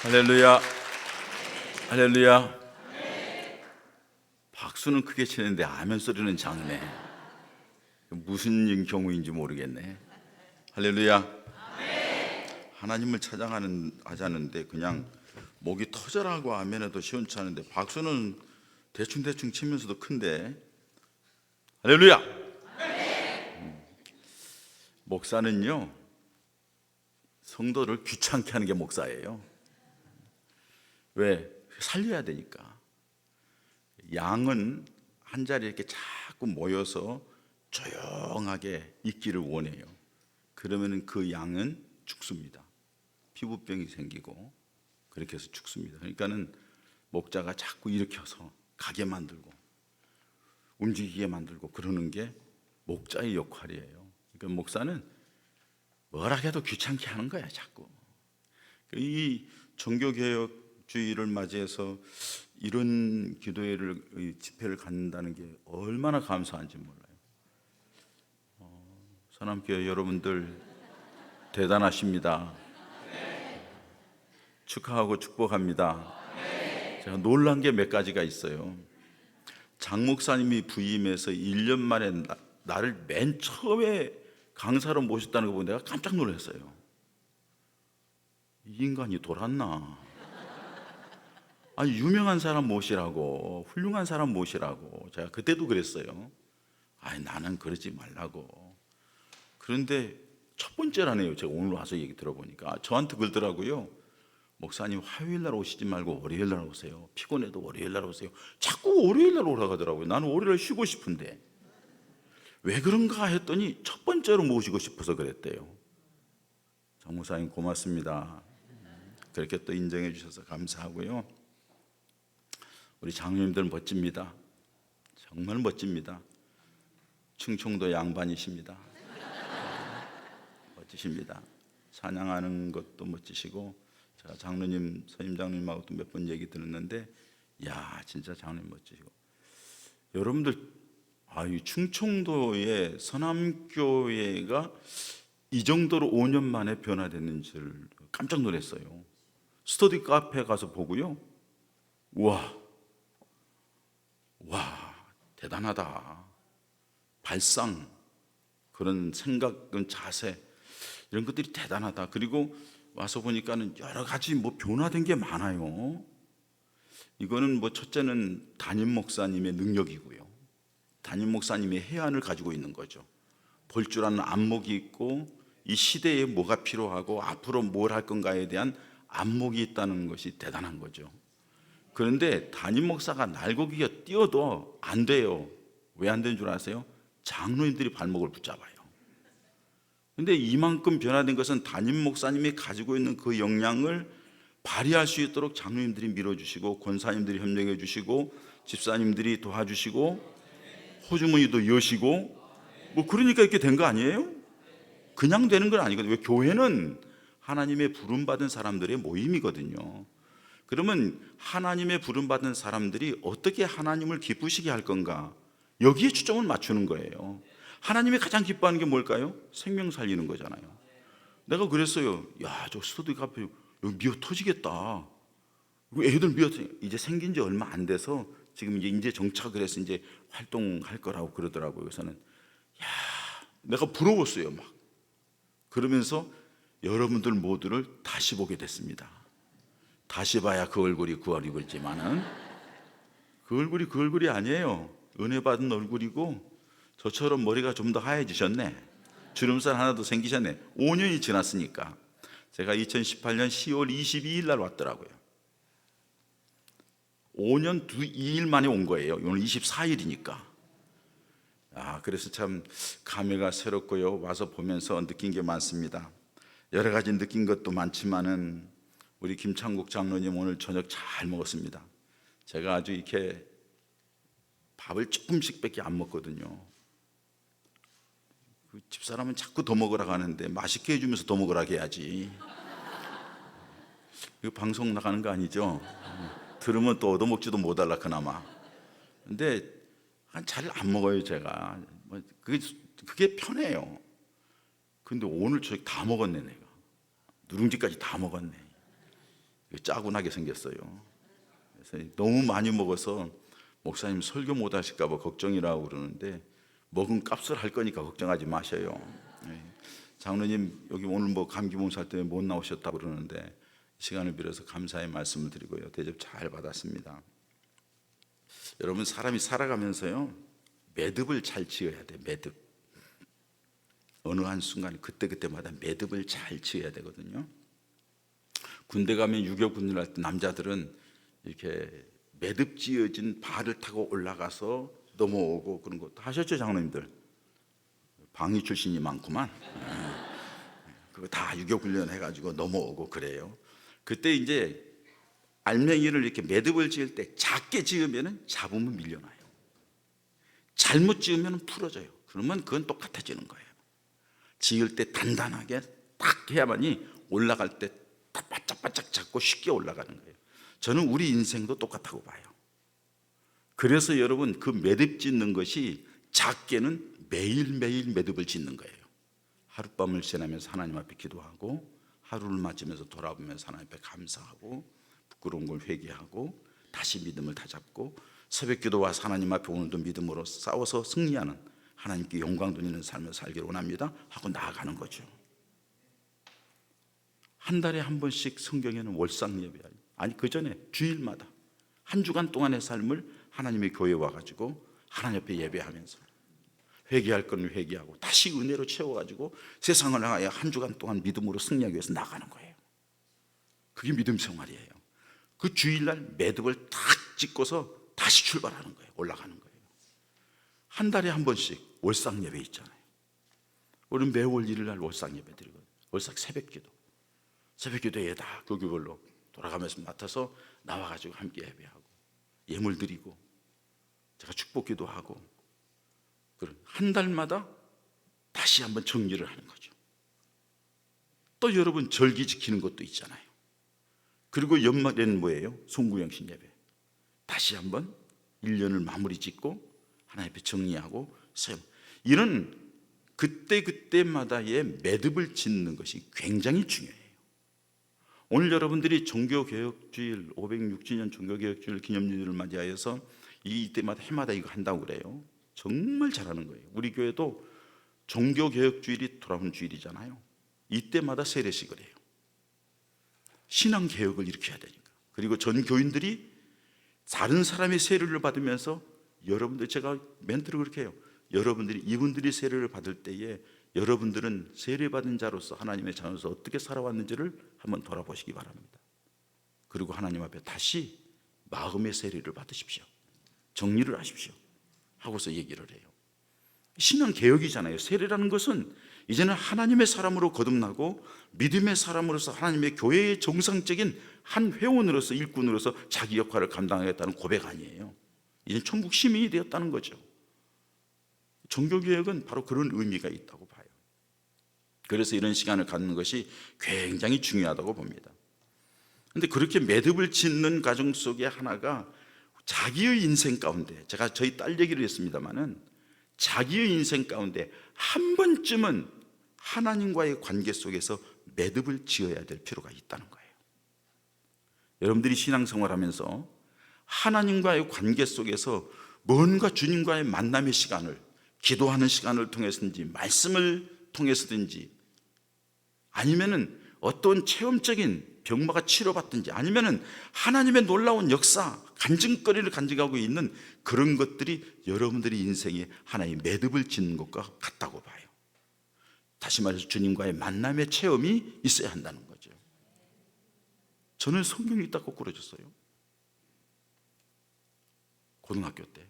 할렐루야, 할렐루야. 박수는 크게 치는데 아멘 소리는 작네. 무슨 경우인지 모르겠네. 할렐루야. 하나님을 하자는데 그냥 목이 터져라고 아멘해도 시원찮은데 박수는 대충 치면서도 큰데. 할렐루야. 목사는요, 성도를 귀찮게 하는 게 목사예요. 왜? 살려야 되니까. 양은 한 자리에 이렇게 자꾸 모여서 조용하게 있기를 원해요. 그러면 그 양은 죽습니다. 피부병이 생기고 그렇게 해서 죽습니다. 그러니까는 목자가 자꾸 일으켜서 가게 만들고 움직이게 만들고 그러는 게 목자의 역할이에요. 그러니까 목사는 뭐라 해도 귀찮게 하는 거야, 자꾸. 이 종교개혁주의를 맞이해서 이런 기도회를, 집회를 갖는다는 게 얼마나 감사한지 몰라요. 서남교회 여러분들 대단하십니다. 축하하고 축복합니다. 제가 놀란 게 몇 가지가 있어요. 장 목사님이 부임해서 1년 만에 나를 맨 처음에 강사로 모셨다는 거 보고 내가 깜짝 놀랐어요. 이 인간이 돌았나? 아니, 유명한 사람 모시라고, 훌륭한 사람 모시라고. 제가 그때도 그랬어요. 아니, 나는 그러지 말라고. 그런데 첫 번째라네요. 제가 오늘 와서 얘기 들어보니까 저한테 그러더라고요. 목사님, 화요일날 오시지 말고 월요일날 오세요. 피곤해도 월요일날 오세요. 자꾸 월요일날 오라고 하더라고요. 나는 월요일날 쉬고 싶은데 왜 그런가 했더니 첫 번째로 모시고 싶어서 그랬대요. 장 목사님 고맙습니다. 그렇게 또 인정해 주셔서 감사하고요. 우리 장로님들 멋집니다. 정말 멋집니다. 충청도 양반이십니다. 멋지십니다. 찬양하는 것도 멋지시고, 제가 장로님, 선임 장로님하고도 몇 번 얘기 들었는데, 야, 진짜 장로님 멋지시고. 여러분들, 이 충청도의 서남교회가 이 정도로 5년 만에 변화됐는지를 깜짝 놀랐어요. 스터디 카페 가서 보고요. 와, 대단하다. 발상, 그런 생각은 자세, 이런 것들이 대단하다. 그리고 와서 보니까는 여러 가지 변화된 게 많아요. 이거는 첫째는 담임 목사님의 능력이고요. 담임 목사님의 해안을 가지고 있는 거죠. 볼 줄 아는 안목이 있고, 이 시대에 뭐가 필요하고 앞으로 뭘 할 건가에 대한 안목이 있다는 것이 대단한 거죠. 그런데 담임 목사가 날고기가 뛰어도 안 돼요. 왜 안 되는 줄 아세요? 장로님들이 발목을 붙잡아요. 그런데 이만큼 변화된 것은 담임 목사님이 가지고 있는 그 역량을 발휘할 수 있도록 장로님들이 밀어주시고, 권사님들이 협력해 주시고, 집사님들이 도와주시고, 호주머니도 여시고, 그러니까 이렇게 된 거 아니에요? 그냥 되는 건 아니거든요. 왜? 교회는 하나님의 부름받은 사람들의 모임이거든요. 그러면 하나님의 부름받은 사람들이 어떻게 하나님을 기쁘시게 할 건가, 여기에 초점을 맞추는 거예요. 하나님이 가장 기뻐하는 게 뭘까요? 생명 살리는 거잖아요. 내가 그랬어요. 야, 저 스터디 카페 여기 미어 터지겠다. 애들 이제 생긴 지 얼마 안 돼서 지금 이제 정착을 해서 이제 활동할 거라고 그러더라고요. 그래서는 야, 내가 부러웠어요. 막 그러면서 여러분들 모두를 다시 보게 됐습니다. 다시 봐야 그 얼굴이 그 얼굴이지만은 그 얼굴이 그 얼굴이 아니에요. 은혜 받은 얼굴이고, 저처럼 머리가 좀 더 하얘지셨네. 주름살 하나도 생기셨네. 5년이 지났으니까. 제가 2018년 10월 22일 날 왔더라고요. 5년 2일 만에 온 거예요. 오늘 24일이니까. 그래서 참 감회가 새롭고요. 와서 보면서 느낀 게 많습니다. 여러 가지 느낀 것도 많지만은 우리 김창국 장로님 오늘 저녁 잘 먹었습니다. 제가 아주 이렇게 밥을 조금씩밖에 안 먹거든요. 그 집사람은 자꾸 더 먹으라고 하는데 맛있게 해주면서 더 먹으라고 해야지. 이거 방송 나가는 거 아니죠? 들으면 또 얻어먹지도 못할라 그나마. 근데 잘 안 먹어요, 제가. 그게 편해요. 근데 오늘 저녁 다 먹었네, 내가. 누룽지까지 다 먹었네. 짜고나게 생겼어요. 그래서 너무 많이 먹어서 목사님 설교 못 하실까 봐 걱정이라고 그러는데, 먹은 값을 할 거니까 걱정하지 마셔요. 예. 장로님 여기 오늘 뭐 감기 몸살 때문에 못 나오셨다고 그러는데 시간을 빌어서 감사의 말씀을 드리고요, 대접 잘 받았습니다. 여러분, 사람이 살아가면서요 매듭을 잘 지어야 돼. 매듭. 어느 한 순간 그때그때마다 매듭을 잘 지어야 되거든요. 군대 가면 유교 군인을 할 때 남자들은 이렇게 매듭 지어진 발을 타고 올라가서 넘어오고 그런 것도 하셨죠, 장로님들? 방위 출신이 많구만. 그거 다 유교 훈련 해가지고 넘어오고 그래요. 그때 이제 알맹이를 이렇게 매듭을 지을 때 작게 지으면 잡으면 밀려나요. 잘못 지으면 풀어져요. 그러면 그건 똑같아지는 거예요. 지을 때 단단하게 딱 해야만이 올라갈 때 딱 바짝바짝 잡고 쉽게 올라가는 거예요. 저는 우리 인생도 똑같다고 봐요. 그래서 여러분, 그 매듭 짓는 것이 작게는 매일매일 매듭을 짓는 거예요. 하룻밤을 지나면서 하나님 앞에 기도하고, 하루를 맞으면서 돌아보면서 하나님 앞에 감사하고, 부끄러운 걸 회개하고, 다시 믿음을 다잡고, 새벽 기도 와서 하나님 앞에 오늘도 믿음으로 싸워서 승리하는, 하나님께 영광 돌리는 삶을 살기를 원합니다 하고 나아가는 거죠. 한 달에 한 번씩 성경에는 월상 예배, 아니 그 전에 주일마다 한 주간 동안의 삶을 하나님의 교회에 와가지고 하나님 앞에 예배하면서 회개할 건 회개하고 다시 은혜로 채워가지고 세상을 향하여 한 주간 동안 믿음으로 승리하기 위해서 나가는 거예요. 그게 믿음 생활이에요. 그 주일날 매듭을 탁 짓고서 다시 출발하는 거예요. 올라가는 거예요. 한 달에 한 번씩 월상 예배 있잖아요. 우리는 매월 일요일날 월상 예배 드리거든요. 월상 새벽 기도. 새벽 기도에 다 교교별로 돌아가면서 맡아서 나와가지고 함께 예배하고 예물 드리고 제가 축복 기도하고, 한 달마다 다시 한번 정리를 하는 거죠. 또 여러분, 절기 지키는 것도 있잖아요. 그리고 연말에는 뭐예요? 송구영신 예배. 다시 한번 1년을 마무리 짓고 하나님 앞에 정리하고 세움. 이런 그때그때마다의 매듭을 짓는 것이 굉장히 중요해요. 오늘 여러분들이 종교개혁주일 506주년 종교개혁주일 기념주일을 맞이하여서 이때마다 해마다 이거 한다고 그래요. 정말 잘하는 거예요. 우리 교회도 종교개혁주일이 돌아오는 주일이잖아요. 이때마다 세례식을 해요. 신앙개혁을 일으켜야 되니까. 그리고 전 교인들이 다른 사람의 세례를 받으면서, 여러분들, 제가 멘트를 그렇게 해요. 여러분들이, 이분들이 세례를 받을 때에 여러분들은 세례받은 자로서 하나님의 자녀로서 어떻게 살아왔는지를 한번 돌아보시기 바랍니다. 그리고 하나님 앞에 다시 마음의 세례를 받으십시오. 정리를 하십시오 하고서 얘기를 해요. 신앙개혁이잖아요. 세례라는 것은 이제는 하나님의 사람으로 거듭나고 믿음의 사람으로서 하나님의 교회의 정상적인 한 회원으로서, 일꾼으로서 자기 역할을 감당하겠다는 고백 아니에요. 이제 천국 시민이 되었다는 거죠. 종교개혁은 바로 그런 의미가 있다고 봐요. 그래서 이런 시간을 갖는 것이 굉장히 중요하다고 봅니다. 그런데 그렇게 매듭을 짓는 과정 속에 하나가 자기의 인생 가운데, 제가 저희 딸 얘기를 했습니다마는 자기의 인생 가운데 한 번쯤은 하나님과의 관계 속에서 매듭을 지어야 될 필요가 있다는 거예요. 여러분들이 신앙생활하면서 하나님과의 관계 속에서 뭔가 주님과의 만남의 시간을, 기도하는 시간을 통해서든지 말씀을 통해서든지, 아니면은 어떤 체험적인 병마가 치료받든지, 아니면은 하나님의 놀라운 역사, 간증거리를 간직하고 있는 그런 것들이 여러분들의 인생에 하나의 매듭을 짓는 것과 같다고 봐요. 다시 말해서 주님과의 만남의 체험이 있어야 한다는 거죠. 저는 성경 읽다 거꾸로졌어요. 고등학교 때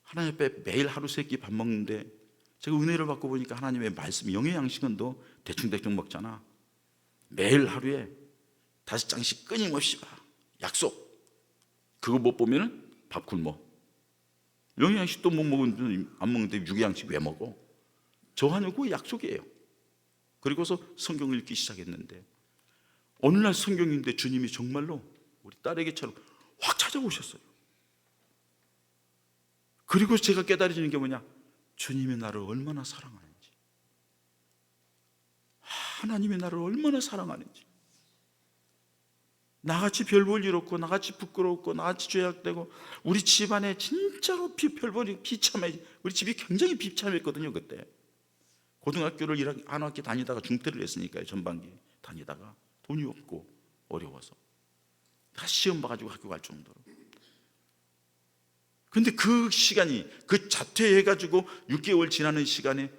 하나님 앞에 매일 하루 세 끼 밥 먹는데, 제가 은혜를 받고 보니까 하나님의 말씀, 영의 양식은 너 대충대충 먹잖아. 매일 하루에 5장씩 끊임없이 봐. 약속. 그거 못 보면은 밥 굶어. 영의 양식도 못 먹는데, 안 먹는데 육의 양식 왜 먹어? 저하는 그 약속이에요. 그리고서 성경을 읽기 시작했는데, 어느 날 성경인데 주님이 정말로 우리 딸에게처럼 확 찾아오셨어요. 그리고 제가 깨달아지는 게 뭐냐? 주님이 나를 얼마나 사랑하는지, 하나님이 나를 얼마나 사랑하는지. 나같이 별 볼 일 없고, 나같이 부끄럽고, 나같이 죄악되고, 우리 집안에 진짜로 별 볼이 비참해. 우리 집이 굉장히 비참했거든요. 그때 고등학교를 1학기, 한 학기 다니다가 중퇴를 했으니까요. 전반기 다니다가 돈이 없고 어려워서 다 시험 봐가지고 학교 갈 정도로. 근데 그 시간이, 그 자퇴해가지고 6개월 지나는 시간에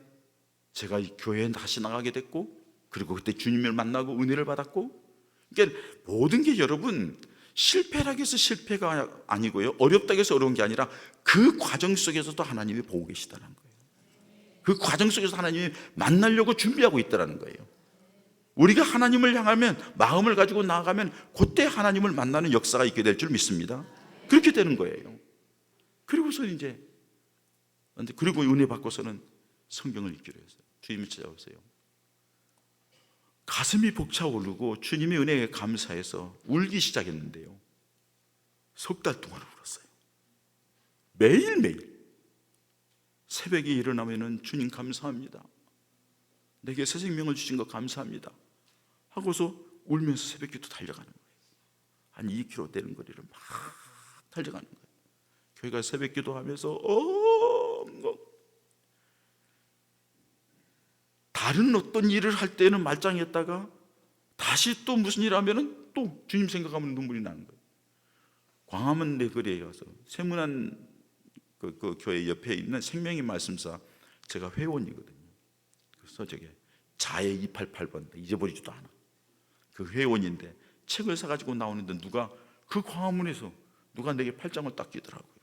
제가 이 교회에 다시 나가게 됐고, 그리고 그때 주님을 만나고 은혜를 받았고. 그러니까 모든 게 여러분 실패라고 해서 실패가 아니고요, 어렵다고 해서 어려운 게 아니라 그 과정 속에서도 하나님이 보고 계시다는 거예요. 그 과정 속에서 하나님이 만나려고 준비하고 있다는 거예요. 우리가 하나님을 향하면, 마음을 가지고 나아가면 그때 하나님을 만나는 역사가 있게 될 줄 믿습니다. 그렇게 되는 거예요. 그리고서 이제, 그리고 은혜 받고서는 성경을 읽기로 했어요. 주님을 찾아오세요. 가슴이 벅차오르고 주님의 은혜에 감사해서 울기 시작했는데요, 석 달 동안 울었어요. 매일매일 새벽에 일어나면 주님 감사합니다, 내게 새 생명을 주신 것 감사합니다 하고서 울면서 새벽기도 달려가는 거예요. 한 2km 되는 거리를 막 달려가는 거예요. 교회가 새벽기도 하면서 다른 어떤 일을 할 때는 말짱했다가 다시 또 무슨 일 하면은 또 주님 생각하면 눈물이 나는 거예요. 광화문 내거리에 가서 세문안 그 교회 옆에 있는 생명의 말씀사, 제가 회원이거든요. 그래서 저게 자해 288번 잊어버리지도 않아. 그 회원인데 책을 사가지고 나오는데 누가 그 광화문에서 누가 내게 팔짱을 딱 끼더라고요.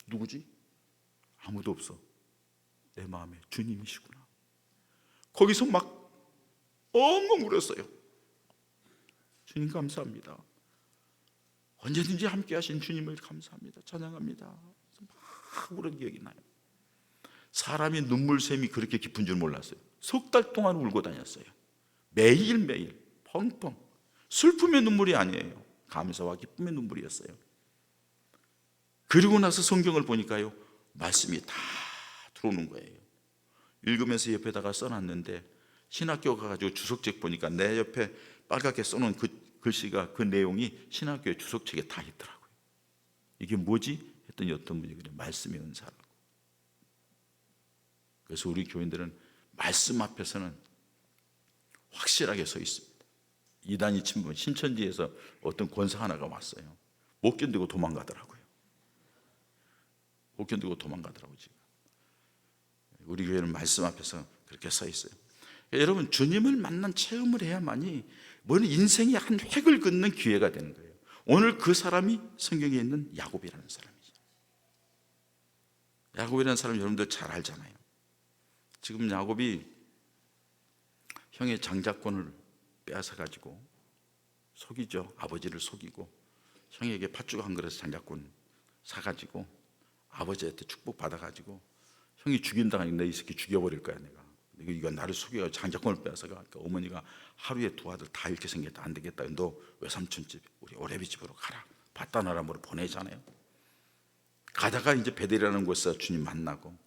누구지? 아무도 없어. 내 마음에 주님이시구나. 거기서 막 엉엉 울었어요. 주님 감사합니다, 언제든지 함께 하신 주님을 감사합니다, 찬양합니다. 막 울은 기억이 나요. 사람이 눈물샘이 그렇게 깊은 줄 몰랐어요. 석 달 동안 울고 다녔어요. 매일매일 펑펑. 슬픔의 눈물이 아니에요. 감사와 기쁨의 눈물이었어요. 그리고 나서 성경을 보니까요, 말씀이 다 들어오는 거예요. 읽으면서 옆에다가 써놨는데, 신학교 가가지고 주석책 보니까 내 옆에 빨갛게 써놓은 그 글씨가, 그 내용이 신학교의 주석책에 다 있더라고요. 이게 뭐지? 했더니 어떤 분이 그래, 말씀의 은사라고. 그래서 우리 교인들은 말씀 앞에서는 확실하게 서 있습니다. 이단이 침범, 신천지에서 어떤 권사 하나가 왔어요. 못 견디고 도망가더라고요. 못 견디고 도망가더라고요. 지금 우리 교회는 말씀 앞에서 그렇게 서 있어요. 여러분, 주님을 만난 체험을 해야만이 뭐는 인생의 한 획을 긋는 기회가 되는 거예요. 오늘 그 사람이 성경에 있는 야곱이라는 사람이죠. 야곱이라는 사람 여러분들 잘 알잖아요. 지금 야곱이 형의 장자권을 빼앗아 가지고 속이죠. 아버지를 속이고 형에게 팥죽 한 그릇 장자권 사가지고 아버지한테 축복 받아가지고, 형이 죽인다니까 내 이 새끼 죽여버릴 거야 내가. 이거 나를 속여가지고 장자권을 빼앗아가. 그러니까 어머니가 하루에 두 아들 다 이렇게 생겼다, 안 되겠다, 너 외삼촌 집, 우리 오래비 집으로 가라, 바다나라으로 보내잖아요. 가다가 이제 베델이라는 곳에서 주님 만나고,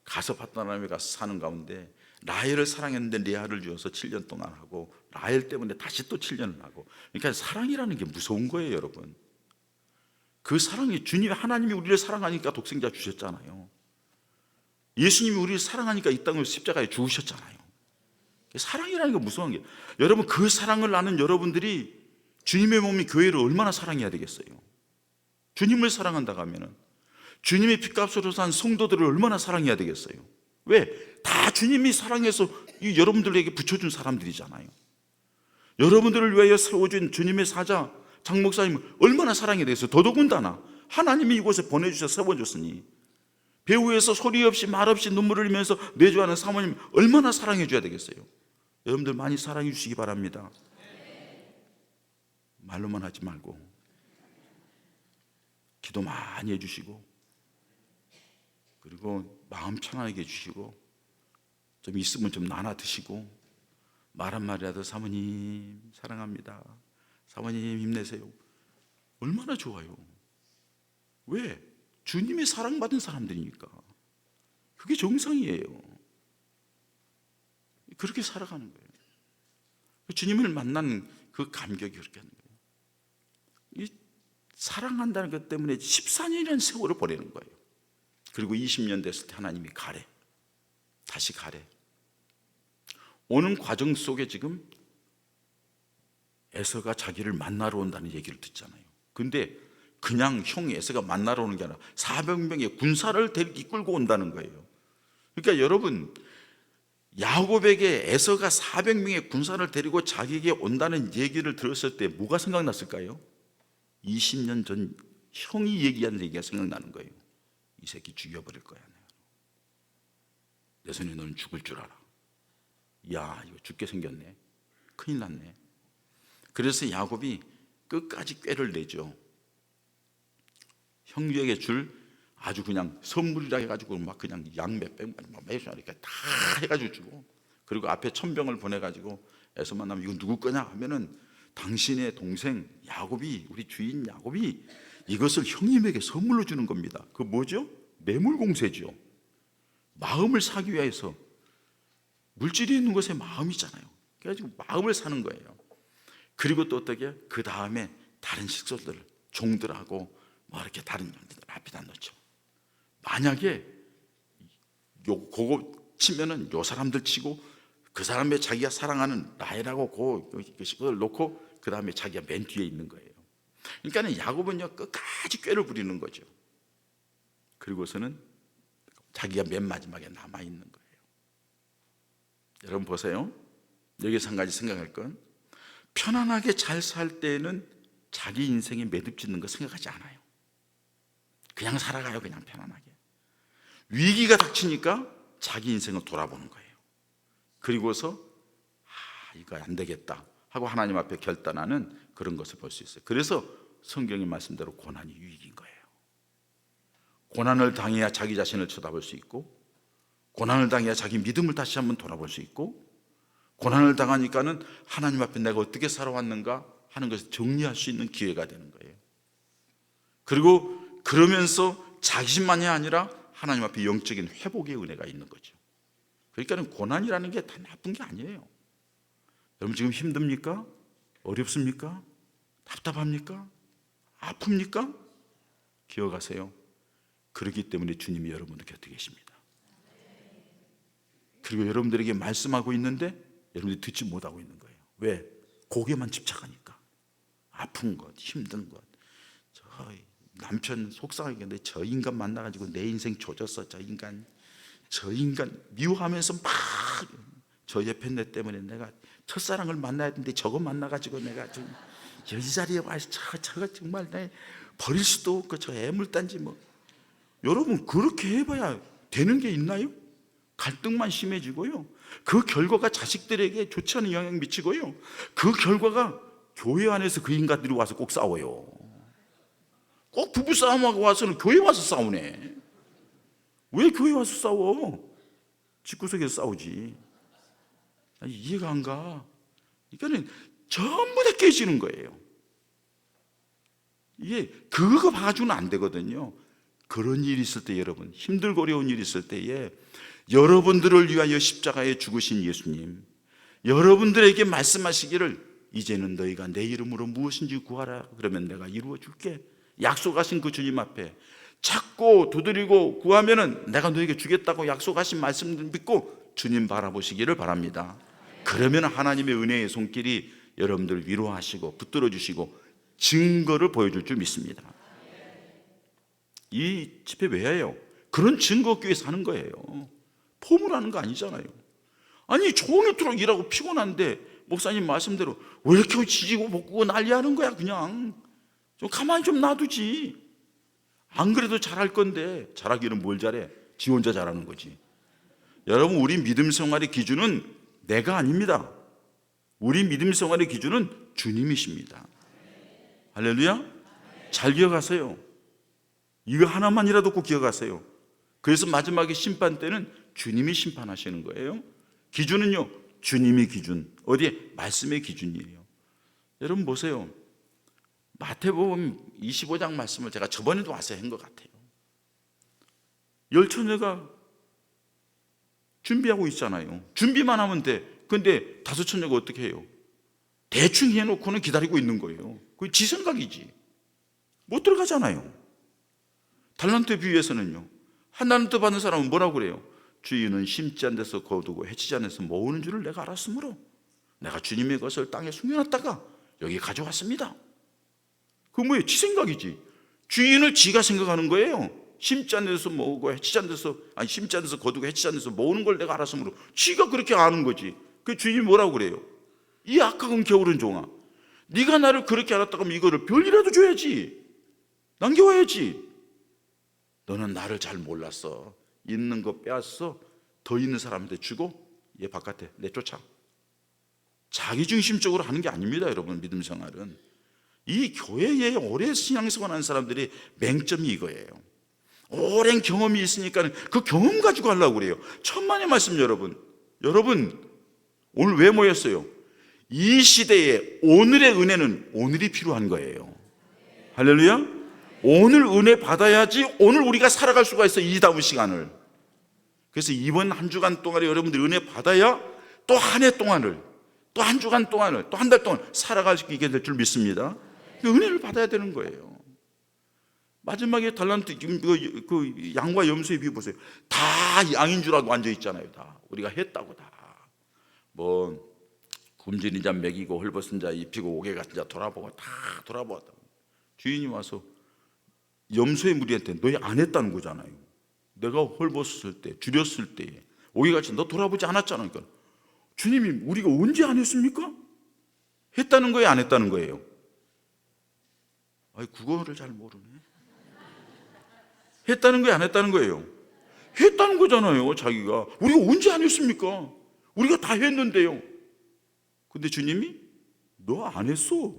가서 바다나람에 가서 사는 가운데 라헬을 사랑했는데 레아를 주어서 7년 동안 하고, 라헬 때문에 다시 또 7년을 하고. 그러니까 사랑이라는 게 무서운 거예요, 여러분. 그 사랑이, 주님 하나님이 우리를 사랑하니까 독생자 주셨잖아요. 예수님이 우리를 사랑하니까 이 땅을 십자가에 죽으셨잖아요. 사랑이라는 게 무서운 게, 여러분 그 사랑을 아는 여러분들이 주님의 몸이 교회를 얼마나 사랑해야 되겠어요. 주님을 사랑한다고 하면은 주님의 핏값으로 산 성도들을 얼마나 사랑해야 되겠어요. 왜? 다 주님이 사랑해서 여러분들에게 붙여준 사람들이잖아요. 여러분들을 위하여 세워준 주님의 사자 장 목사님을 얼마나 사랑해야 되겠어요. 더더군다나 하나님이 이곳에 보내주셔서 세워줬으니, 배후에서 소리 없이 말 없이 눈물을 흘리면서 내주하는 사모님 얼마나 사랑해 줘야 되겠어요. 여러분들 많이 사랑해 주시기 바랍니다. 말로만 하지 말고 기도 많이 해주시고, 그리고 마음 편안하게 해주시고, 좀 있으면 좀 나눠 드시고, 말 한마디라도 사모님 사랑합니다, 사모님 힘내세요, 얼마나 좋아요. 왜? 주님의 사랑받은 사람들이니까. 그게 정상이에요. 그렇게 살아가는 거예요. 주님을 만난 그 감격이 그렇게 하는 거예요. 이 사랑한다는 것 때문에 14년이라는 세월을 보내는 거예요. 그리고 20년 됐을 때 하나님이 가래, 다시 가래. 오는 과정 속에 지금 에서가 자기를 만나러 온다는 얘기를 듣잖아요. 근데 그냥 형 에서가 만나러 오는 게 아니라 400명의 군사를 이끌고 온다는 거예요. 그러니까 여러분, 야곱에게 에서가 400명의 군사를 데리고 자기에게 온다는 얘기를 들었을 때 뭐가 생각났을까요? 20년 전 형이 얘기한 얘기가 생각나는 거예요. 이 새끼 죽여버릴 거야. 내 손에 너는 죽을 줄 알아. 야, 이거 죽게 생겼네. 큰일 났네. 그래서 야곱이 끝까지 꾀를 내죠. 형제에게 줄 아주 그냥 선물이라 해가지고 막 그냥 양 몇백 마리 막 매주 이렇게 다 해가지고 주고, 그리고 앞에 천병을 보내가지고 에서 만나면 이거 누구 거냐 하면은 당신의 동생 야곱이, 우리 주인 야곱이 이것을 형님에게 선물로 주는 겁니다. 그 뭐죠? 매물공세죠. 마음을 사기 위해서. 물질이 있는 것에 마음이잖아요. 그래가지고 마음을 사는 거예요. 그리고 또 어떻게? 그 다음에 다른 식솔들을 종들하고 뭐 이렇게 다른 형제들 앞에다 놓죠. 만약에 그거 치면은 요 사람들 치고 그 사람의 자기가 사랑하는 라헬하고 그걸 놓고 그 다음에 자기가 맨 뒤에 있는 거예요. 그러니까 야곱은요 끝까지 꾀를 부리는 거죠. 그리고서는 자기가 맨 마지막에 남아 있는 거예요. 여러분 보세요. 여기서 한 가지 생각할 건, 편안하게 잘 살 때에는 자기 인생에 매듭 짓는 거 생각하지 않아요. 그냥 살아가요. 그냥 편안하게. 위기가 닥치니까 자기 인생을 돌아보는 거예요. 그리고서 이거 안 되겠다 하고 하나님 앞에 결단하는 그런 것을 볼 수 있어요. 그래서 성경의 말씀대로 고난이 위기인 거예요. 고난을 당해야 자기 자신을 쳐다볼 수 있고, 고난을 당해야 자기 믿음을 다시 한번 돌아볼 수 있고, 고난을 당하니까는 하나님 앞에 내가 어떻게 살아왔는가 하는 것을 정리할 수 있는 기회가 되는 거예요. 그리고 그러면서 자신만이 아니라 하나님 앞에 영적인 회복의 은혜가 있는 거죠. 그러니까 고난이라는 게 다 나쁜 게 아니에요. 여러분 지금 힘듭니까? 어렵습니까? 답답합니까? 아픕니까? 기억하세요. 그렇기 때문에 주님이 여러분들 곁에 계십니다. 그리고 여러분들에게 말씀하고 있는데 여러분들이 듣지 못하고 있는 거예요. 왜? 거기에만 집착하니까. 아픈 것, 힘든 것. 저 남편 속상하겠는데 저 인간 만나가지고 내 인생 조졌어. 저 인간 미워하면서 막 저 옆에 내 때문에 내가 첫사랑을 만나야 되는데 저거 만나가지고 내가 지금 여기 자리에 와서 저거 정말 내 버릴 수도 없고 저 애물단지 뭐. 여러분 그렇게 해봐야 되는 게 있나요? 갈등만 심해지고요. 그 결과가 자식들에게 좋지 않은 영향 미치고요. 그 결과가 교회 안에서 그 인간들이 와서 꼭 싸워요. 꼭 부부싸움하고 와서는 교회 와서 싸우네. 왜 교회 와서 싸워? 집구석에서 싸우지. 아니, 이해가 안 가. 그러니까 전부 다 깨지는 거예요. 이게 그거 봐주는 안 되거든요. 그런 일이 있을 때, 여러분 힘들고 어려운 일이 있을 때에 여러분들을 위하여 십자가에 죽으신 예수님, 여러분들에게 말씀하시기를 이제는 너희가 내 이름으로 무엇인지 구하라. 그러면 내가 이루어 줄게. 약속하신 그 주님 앞에 찾고 두드리고 구하면은 내가 너에게 주겠다고 약속하신 말씀을 믿고 주님 바라보시기를 바랍니다. 그러면 하나님의 은혜의 손길이 여러분들을 위로하시고 붙들어 주시고 증거를 보여줄 줄 믿습니다. 이 집회 왜 해요? 그런 증거 얻기 위해서 하는 거예요. 포문하는 거 아니잖아요. 아니 종일토록 일하고 피곤한데 목사님 말씀대로 왜 이렇게 지지고 볶고 난리하는 거야. 그냥 좀 가만히 좀 놔두지. 안 그래도 잘할 건데. 잘하기는 뭘 잘해? 지 혼자 잘하는 거지. 여러분 우리 믿음 생활의 기준은 내가 아닙니다. 우리 믿음 생활의 기준은 주님이십니다. 할렐루야. 잘 기억하세요. 이거 하나만이라도 꼭 기억하세요. 그래서 마지막에 심판 때는 주님이 심판하시는 거예요. 기준은요 주님의 기준. 어디에? 말씀의 기준이에요. 여러분 보세요. 마태복음 25장 말씀을 제가 저번에도 와서 한 것 같아요. 열처녀가 준비하고 있잖아요. 준비만 하면 돼. 근데 다섯 처녀가 어떻게 해요? 대충 해놓고는 기다리고 있는 거예요. 그게 지 생각이지. 못 들어가잖아요. 달란트에 비유해서는요, 한 달란트 받는 사람은 뭐라고 그래요? 주인은 심지 않은 데서 거두고 해치지 않은 데서 모으는 줄을 내가 알았으므로 내가 주님의 것을 땅에 숨겨놨다가 여기 가져왔습니다. 그거 뭐예요? 지 생각이지. 주인을 지가 생각하는 거예요. 심지 않은 데서 모으고 해치지 않은 데서, 아니 심지 않은 데서 거두고 해치지 않은 데서 모으는 걸 내가 알았으므로 지가 그렇게 아는 거지. 그 주인이 뭐라고 그래요? 이 악한 게으른 종아, 네가 나를 그렇게 알았다고 하면 이거를 별이라도 줘야지, 남겨와야지. 너는 나를 잘 몰랐어. 있는 거 빼앗어 더 있는 사람한테 주고 얘 바깥에 내쫓아. 자기중심적으로 하는 게 아닙니다, 여러분. 믿음 생활은 이 교회에 오래 신앙생활하는 사람들이 맹점이 이거예요. 오랜 경험이 있으니까 그 경험 가지고 하려고 그래요. 천만의 말씀. 여러분 오늘 왜 모였어요? 이 시대에 오늘의 은혜는 오늘이 필요한 거예요. 할렐루야. 오늘 은혜 받아야지 오늘 우리가 살아갈 수가 있어, 이 다음 시간을. 그래서 이번 한 주간 동안에 여러분들 은혜 받아야 또 한 해 동안을, 또 한 주간 동안을, 또 한 달 동안 살아갈 수 있게 될 줄 믿습니다. 은혜를 받아야 되는 거예요. 마지막에 달란트, 지금 그 양과 염소의 비유 보세요. 다 양인 줄 알고 앉아 있잖아요. 다 우리가 했다고. 다 뭐 굶주린 자 먹이고 헐벗은 자 입히고 옥에 갇힌 자 돌아보고 다 돌아보았다. 주인이 와서 염소의 무리한테 너희 안 했다는 거잖아요. 내가 헐벗었을 때, 줄였을 때, 옥에 갇힌 너 돌아보지 않았잖아. 그러니까 주님이 우리가 언제 안 했습니까? 했다는 거예요, 안 했다는 거예요? 국어를 잘 모르네. 했다는 거예요, 안 했다는 거예요? 했다는 거잖아요. 자기가 우리가 언제 안 했습니까? 우리가 다 했는데요. 근데 주님이 너 안 했어.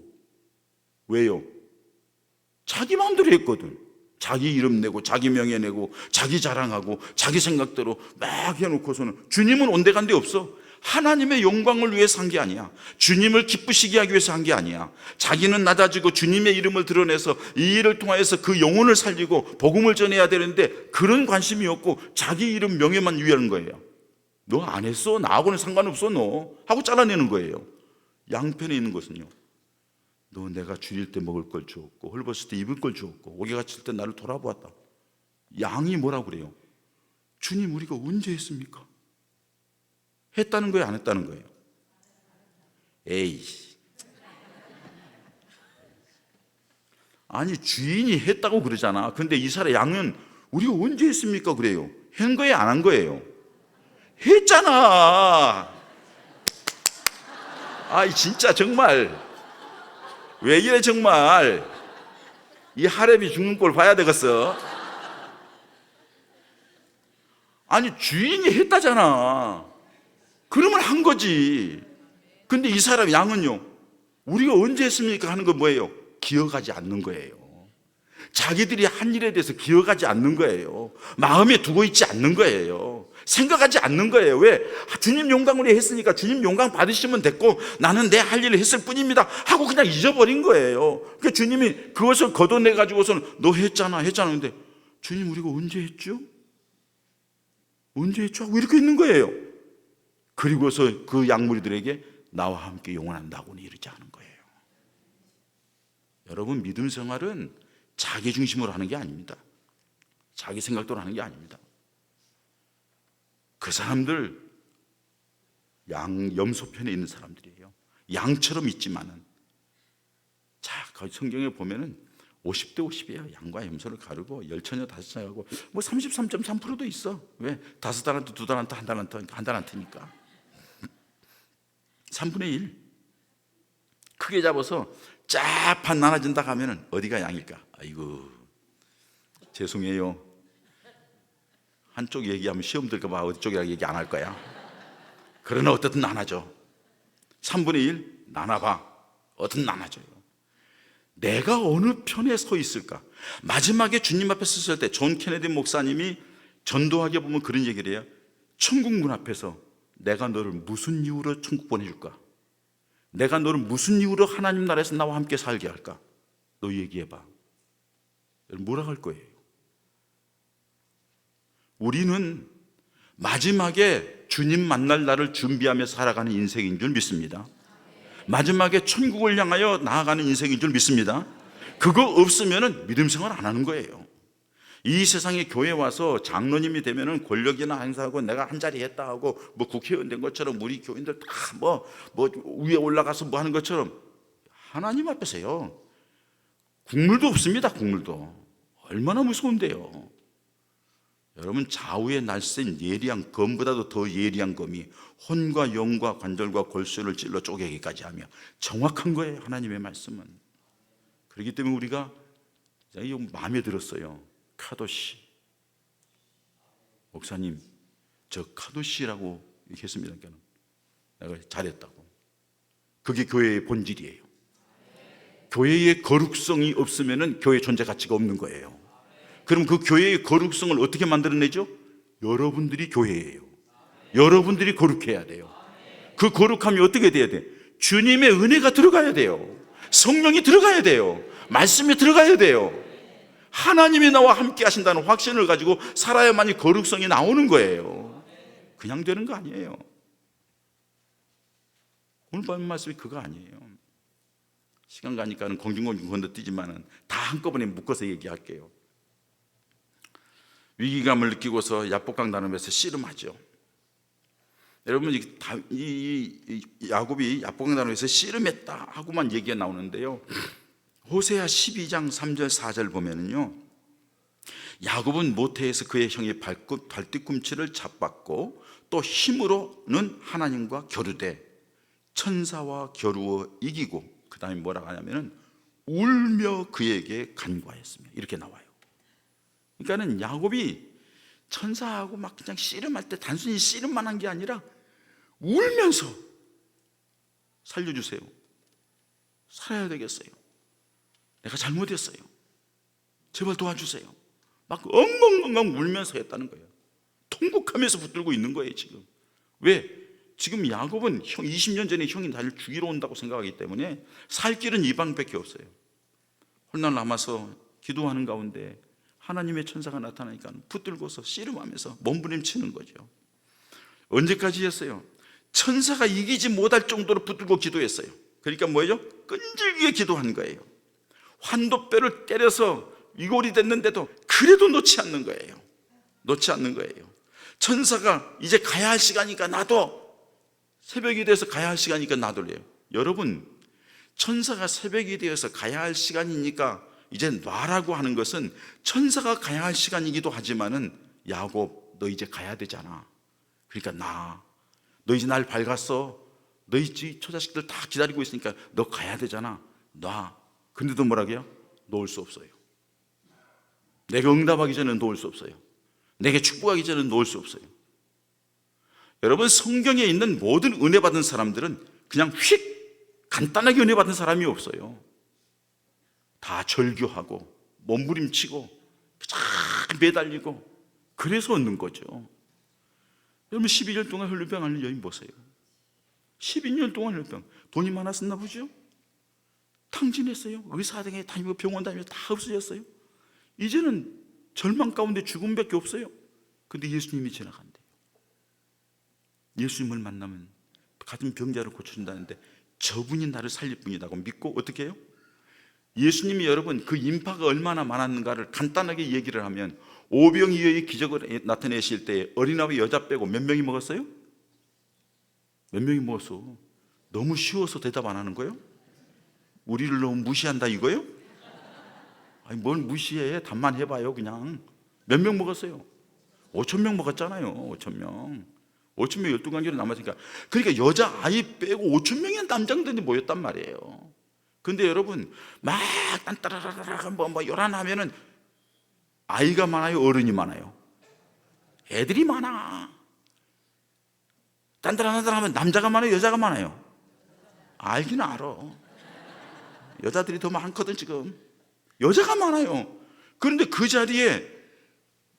왜요? 자기 마음대로 했거든. 자기 이름 내고 자기 명예 내고 자기 자랑하고 자기 생각대로 막 해놓고서는 주님은 온데간데 없어. 하나님의 영광을 위해서 한 게 아니야. 주님을 기쁘시게 하기 위해서 한 게 아니야. 자기는 낮아지고 주님의 이름을 드러내서 이 일을 통하여서 그 영혼을 살리고 복음을 전해야 되는데 그런 관심이 없고 자기 이름 명예만 위하는 거예요. 너 안 했어? 나하고는 상관없어 너 하고 잘라내는 거예요. 양편에 있는 것은요, 너 내가 줄일 때 먹을 걸 주었고 헐벗을 때 입을 걸 주었고 옥에 갇힐 때 나를 돌아보았다. 양이 뭐라고 그래요? 주님 우리가 언제 했습니까? 했다는 거예요, 안 했다는 거예요? 에이, 아니 주인이 했다고 그러잖아. 근데 이 사람 양은 우리가 언제 했습니까? 그래요. 한 거예요, 안 한 거예요? 했잖아. 아이 진짜 정말 왜 이래 정말. 이 하렘이 죽는 꼴 봐야 되겠어. 아니 주인이 했다잖아. 그러면 한 거지. 근데 이 사람 양은요, 우리가 언제 했습니까? 하는 건 뭐예요? 기억하지 않는 거예요. 자기들이 한 일에 대해서 기억하지 않는 거예요. 마음에 두고 있지 않는 거예요. 생각하지 않는 거예요. 왜? 주님 영광을 했으니까 주님 영광 받으시면 됐고 나는 내 할 일을 했을 뿐입니다 하고 그냥 잊어버린 거예요. 그러니까 주님이 그것을 걷어내 가지고서는 너 했잖아 근데 주님 우리가 언제 했죠? 언제 했죠? 하고 이렇게 있는 거예요. 그리고서 그 양무리들에게 나와 함께 영원한다고는 이르지 않은 거예요. 여러분 믿음 생활은 자기 중심으로 하는 게 아닙니다. 자기 생각대로 하는 게 아닙니다. 그 사람들 염소편에 있는 사람들이에요. 양처럼 있지만은, 자, 거기 성경에 보면은 50대 50이에요. 양과 염소를 가르고 10처녀 5처녀하고 뭐 33.3%도 있어. 왜? 5달란트, 2달란트, 1달란트, 1달란트니까 3분의 1 크게 잡아서 쫙판 나눠진다 하면은 어디가 양일까? 아이고 죄송해요. 한쪽 얘기하면 시험 들까 봐 어디 쪽이라고 얘기 안 할 거야. 그러나 어떻든 나눠줘. 3분의 1 나눠봐. 어떻든 나눠줘요. 내가 어느 편에 서 있을까? 마지막에 주님 앞에 섰을 때 존 케네디 목사님이 전도하게 보면 그런 얘기를 해요. 천국 문 앞에서 내가 너를 무슨 이유로 천국 보내줄까? 내가 너를 무슨 이유로 하나님 나라에서 나와 함께 살게 할까? 너 얘기해봐. 뭐라 할 거예요? 우리는 마지막에 주님 만날 날을 준비하며 살아가는 인생인 줄 믿습니다. 마지막에 천국을 향하여 나아가는 인생인 줄 믿습니다. 그거 없으면 믿음 생활 안 하는 거예요. 이 세상에 교회 와서 장로님이 되면은 권력이나 행사하고 내가 한 자리 했다 하고 뭐 국회의원 된 것처럼 우리 교인들 다 뭐 위에 올라가서 뭐 하는 것처럼 하나님 앞에서요 국물도 없습니다. 국물도. 얼마나 무서운데요. 여러분, 좌우의 날쌘 예리한 검보다도 더 예리한 검이 혼과 영과 관절과 골수를 찔러 쪼개기까지 하며 정확한 거예요. 하나님의 말씀은. 그렇기 때문에 우리가 마음에 들었어요. 카도시 목사님, 저 카도시라고 이렇게 했습니다. 내가 잘했다고. 그게 교회의 본질이에요. 교회의 거룩성이 없으면 교회 존재 가치가 없는 거예요. 그럼 그 교회의 거룩성을 어떻게 만들어내죠? 여러분들이 교회예요. 여러분들이 거룩해야 돼요. 그 거룩함이 어떻게 돼야 돼? 주님의 은혜가 들어가야 돼요. 성령이 들어가야 돼요. 말씀이 들어가야 돼요. 하나님이 나와 함께 하신다는 확신을 가지고 살아야만이 거룩성이 나오는 거예요. 그냥 되는 거 아니에요. 오늘 밤 말씀이 그거 아니에요. 시간 가니까는 공중공중 건너뛰지만은 다 한꺼번에 묶어서 얘기할게요. 위기감을 느끼고서 야복강 나눔에서 씨름하죠. 여러분, 이 야곱이 야복강 나눔에서 씨름했다 하고만 얘기가 나오는데요. 호세아 12장 3절 4절 보면은요, 야곱은 모태에서 그의 형의 발뒤꿈치를 잡았고 또 힘으로는 하나님과 겨루되 천사와 겨루어 이기고, 그 다음에 뭐라고 하냐면은 울며 그에게 간구하였으며, 이렇게 나와요. 그러니까는 야곱이 천사하고 막 그냥 씨름할 때 단순히 씨름만 한 게 아니라 울면서 살려주세요, 살아야 되겠어요, 내가 잘못했어요, 제발 도와주세요, 막 엉엉엉엉 울면서 했다는 거예요. 통곡하면서 붙들고 있는 거예요. 지금 왜? 지금 야곱은 20년 전에 형이 나를 죽이러 온다고 생각하기 때문에 살 길은 이 방밖에 없어요. 홀날 남아서 기도하는 가운데 하나님의 천사가 나타나니까 붙들고서 씨름하면서 몸부림치는 거죠. 언제까지 했어요? 천사가 이기지 못할 정도로 붙들고 기도했어요. 그러니까 뭐예요? 끈질기게 기도한 거예요. 환도뼈를 때려서 위골이 됐는데도 그래도 놓지 않는 거예요. 놓지 않는 거예요. 천사가 이제 가야 할 시간이니까 놔둬, 새벽이 돼서 가야 할 시간이니까 놔둘래요. 여러분, 천사가 새벽이 되어서 가야 할 시간이니까 이제 놔라고 하는 것은 천사가 가야 할 시간이기도 하지만은, 야곱 너 이제 가야 되잖아, 그러니까 나, 너 이제 날 밝았어, 너희 처자식들 다 기다리고 있으니까 너 가야 되잖아, 놔. 근데도 뭐라고 해요? 놓을 수 없어요. 내가 응답하기 전에는 놓을 수 없어요. 내게 축복하기 전에는 놓을 수 없어요. 여러분, 성경에 있는 모든 은혜 받은 사람들은 그냥 휙 간단하게 은혜 받은 사람이 없어요. 다 절규하고 몸부림치고 쫙 매달리고 그래서 얻는 거죠. 여러분, 12년 동안 혈루병 앓는 여인 보세요. 12년 동안 혈루병. 돈이 많았었나 보죠? 탕진했어요. 의사 등에 다니고 병원 다니고 다 없어졌어요. 이제는 절망 가운데 죽음밖에 없어요. 근데 예수님이 지나간대요. 예수님을 만나면 가진 병자를 고쳐준다는데 저분이 나를 살릴 분이라고 믿고 어떻게 해요? 예수님이 여러분 그 인파가 얼마나 많았는가를 간단하게 얘기를 하면, 오병이어의 기적을 나타내실 때 어린아이 여자 빼고 몇 명이 먹었어요? 몇 명이 먹었어? 너무 쉬워서 대답 안 하는 거예요? 우리를 너무 무시한다 이거예요? 아니 뭘 무시해, 답만 해봐요. 그냥 몇 명 먹었어요? 5,000명 먹었잖아요. 5,000명 12관계로 남았으니까. 그러니까 여자아이 빼고 5,000명의 남장들이 모였단 말이에요. 근데 여러분 막 딴따라라라 뭐 요란하면은 아이가 많아요, 어른이 많아요? 애들이 많아. 딴따라딴따라 하면 남자가 많아요, 여자가 많아요? 알기는 알아. 여자들이 더 많거든. 지금 여자가 많아요. 그런데 그 자리에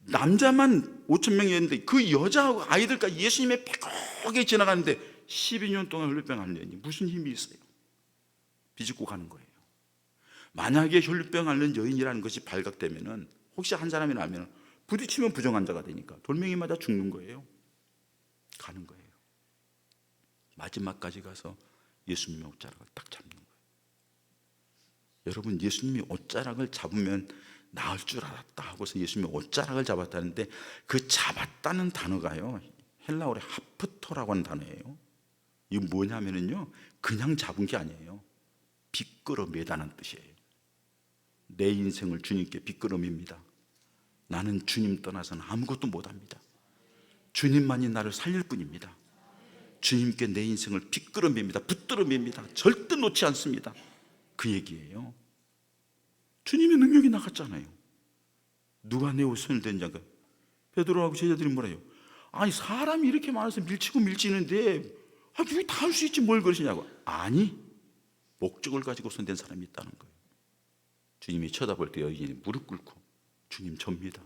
남자만 5,000명이었는데 그 여자하고 아이들까지 예수님의 빼곡하게 지나가는데 12년 동안 혈루병 앓는 무슨 힘이 있어요? 비집고 가는 거예요. 만약에 혈루병 앓는 여인이라는 것이 발각되면은, 혹시 한 사람이 나면 부딪히면 부정환자가 되니까 돌멩이 맞아 죽는 거예요. 가는 거예요. 마지막까지 가서 예수님의 옷자락을 딱 잡는 거예요. 여러분, 예수님이 옷자락을 잡으면 나을 줄 알았다 하고서 예수님이 옷자락을 잡았다는데, 그 잡았다는 단어가요, 헬라어로 하프토라고 하는 단어예요. 이거 뭐냐면요, 그냥 잡은 게 아니에요. 빗끌어 매다는 뜻이에요. 내 인생을 주님께 빗끌어 맵니다. 나는 주님 떠나서는 아무것도 못합니다. 주님만이 나를 살릴 뿐입니다. 주님께 내 인생을 빗끌어 맵니다. 붙들어 맵니다. 절대 놓지 않습니다. 그 얘기예요. 주님의 능력이 나갔잖아요. 누가 내 옷을 댄자가? 베드로하고 제자들이 뭐래요? 아니, 사람이 이렇게 많아서 밀치고 밀치는데 여기 다 할 수 있지 뭘 그러시냐고. 아니, 목적을 가지고 손댄 사람이 있다는 거예요. 주님이 쳐다볼 때 여인이 무릎 꿇고, 주님 접니다.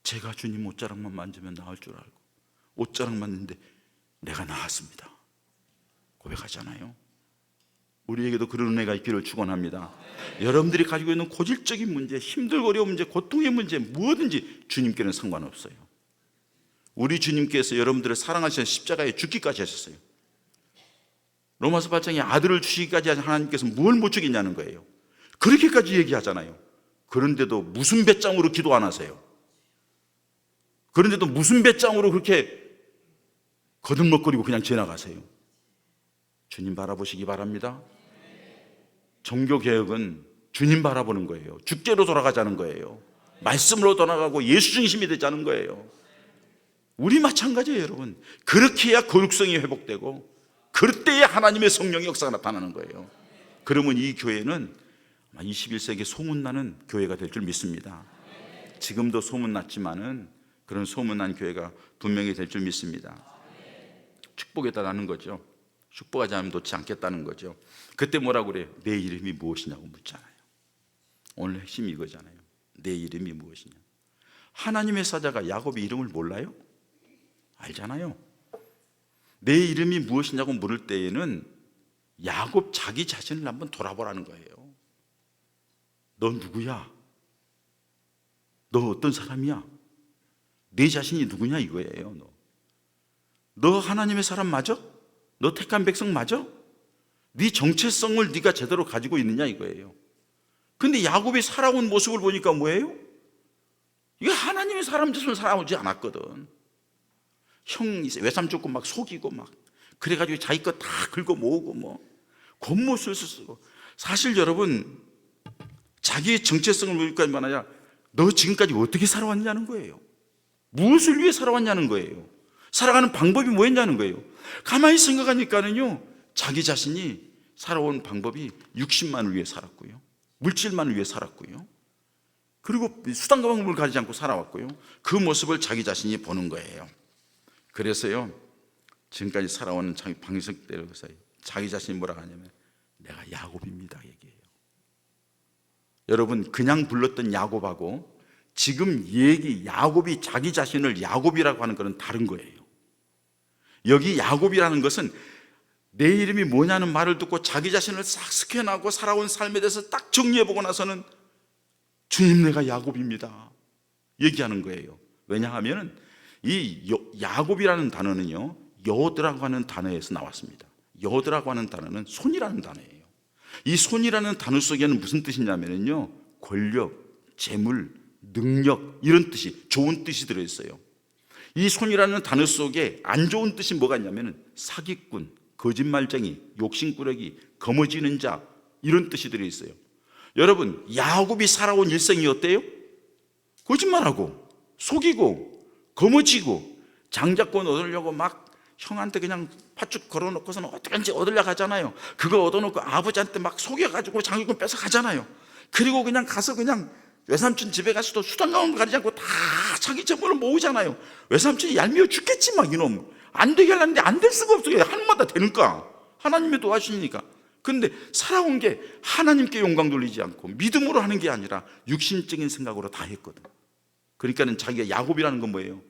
제가 주님 옷자락만 만지면 나을 줄 알고 옷자락 만졌는데 내가 나았습니다. 고백하잖아요. 우리에게도 그런 은혜가 있기를 축원합니다. 여러분들이 가지고 있는 고질적인 문제, 힘들고 어려운 문제, 고통의 문제, 무엇든지 주님께는 상관없어요. 우리 주님께서 여러분들을 사랑하시는 십자가에 죽기까지 하셨어요. 로마서 8장에 아들을 주시기까지 하신 하나님께서 뭘 못 주겠냐는 거예요. 그렇게까지 얘기하잖아요. 그런데도 무슨 배짱으로 기도 안 하세요? 그런데도 무슨 배짱으로 그렇게 거듭먹거리고 그냥 지나가세요? 주님 바라보시기 바랍니다. 종교개혁은 주님 바라보는 거예요. 주께로 돌아가자는 거예요. 말씀으로 돌아가고 예수 중심이 되자는 거예요. 우리 마찬가지예요, 여러분. 그렇게 해야 거룩성이 회복되고, 그럴 때에 하나님의 성령의 역사가 나타나는 거예요. 그러면 이 교회는 21세기 소문나는 교회가 될 줄 믿습니다. 지금도 소문났지만은 그런 소문난 교회가 분명히 될 줄 믿습니다. 축복했다라는 거죠. 축복하지 않으면 놓지 않겠다는 거죠. 그때 뭐라고 그래요? 내 이름이 무엇이냐고 묻잖아요. 오늘 핵심이 이거잖아요. 내 이름이 무엇이냐. 하나님의 사자가 야곱의 이름을 몰라요? 알잖아요. 내 이름이 무엇이냐고 물을 때에는 야곱 자기 자신을 한번 돌아보라는 거예요. 너 누구야? 너 어떤 사람이야? 네 자신이 누구냐 이거예요. 너 하나님의 사람 맞아? 너 택한 백성 맞아? 네 정체성을 네가 제대로 가지고 있느냐 이거예요. 근데 야곱이 살아온 모습을 보니까 뭐예요? 이거 하나님의 사람 짓을 살아오지 않았거든. 형 외삼촌 막 속이고 막 그래가지고 자기 거 다 긁어 모으고 뭐 겉모습을 쓰고. 사실 여러분, 자기의 정체성을 보니까 말하냐, 너 지금까지 어떻게 살아왔냐는 거예요. 무엇을 위해 살아왔냐는 거예요. 살아가는 방법이 뭐였냐는 거예요. 가만히 생각하니까는요, 자기 자신이 살아온 방법이 60만을 위해 살았고요, 물질만을 위해 살았고요, 그리고 수단과 방법을 가지지 않고 살아왔고요. 그 모습을 자기 자신이 보는 거예요. 그래서요, 지금까지 살아온 방식대로 자기 자신이 뭐라고 하냐면 내가 야곱입니다 얘기해요. 여러분, 그냥 불렀던 야곱하고 지금 야곱이 자기 자신을 야곱이라고 하는 것은 다른 거예요. 여기 야곱이라는 것은 내 이름이 뭐냐는 말을 듣고 자기 자신을 싹 스캔하고 살아온 삶에 대해서 딱 정리해보고 나서는 주님 내가 야곱입니다 얘기하는 거예요. 왜냐하면 이 야곱이라는 단어는요, 여드라고 하는 단어에서 나왔습니다. 여드라고 하는 단어는 손이라는 단어예요. 이 손이라는 단어 속에는 무슨 뜻이냐면요, 권력, 재물, 능력, 이런 뜻이, 좋은 뜻이 들어있어요. 이 손이라는 단어 속에 안 좋은 뜻이 뭐가 있냐면 사기꾼, 거짓말쟁이, 욕심꾸러기, 거머쥐는 자, 이런 뜻이 들어있어요. 여러분, 야곱이 살아온 일생이 어때요? 거짓말하고 속이고 거머쥐고 장자권 얻으려고 막 형한테 그냥 팥죽 걸어놓고서는 어떻게든지 얻으려고 하잖아요. 그거 얻어놓고 아버지한테 막 속여가지고 장기권 뺏어 가잖아요. 그리고 그냥 가서 그냥 외삼촌 집에 가서도 수단감을 가리지 않고 다 자기 재물을 모으잖아요. 외삼촌이 얄미워 죽겠지 막 이놈. 안 되게 하려는데 안 될 수가 없어요. 하나님마다 되니까. 하나님의 도와주시니까. 근데 살아온 게 하나님께 영광 돌리지 않고 믿음으로 하는 게 아니라 육신적인 생각으로 다 했거든. 그러니까는 자기가 야곱이라는 건 뭐예요?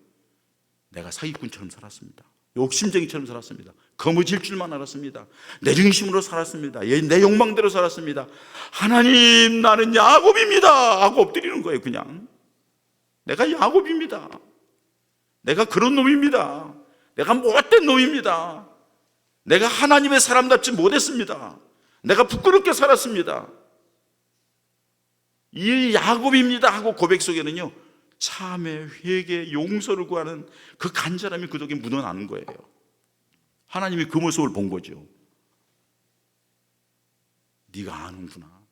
내가 사기꾼처럼 살았습니다. 욕심쟁이처럼 살았습니다. 거머쥘 줄만 알았습니다. 내 중심으로 살았습니다. 내 욕망대로 살았습니다. 하나님, 나는 야곱입니다 하고 엎드리는 거예요. 그냥 내가 야곱입니다. 내가 그런 놈입니다. 내가 못된 놈입니다. 내가 하나님의 사람답지 못했습니다. 내가 부끄럽게 살았습니다. 이 야곱입니다 하고 고백 속에는요, 참회, 회개, 용서를 구하는 그 간절함이 그 속에 묻어나는 거예요. 하나님이 그 모습을 본 거죠. 네가 아는구나,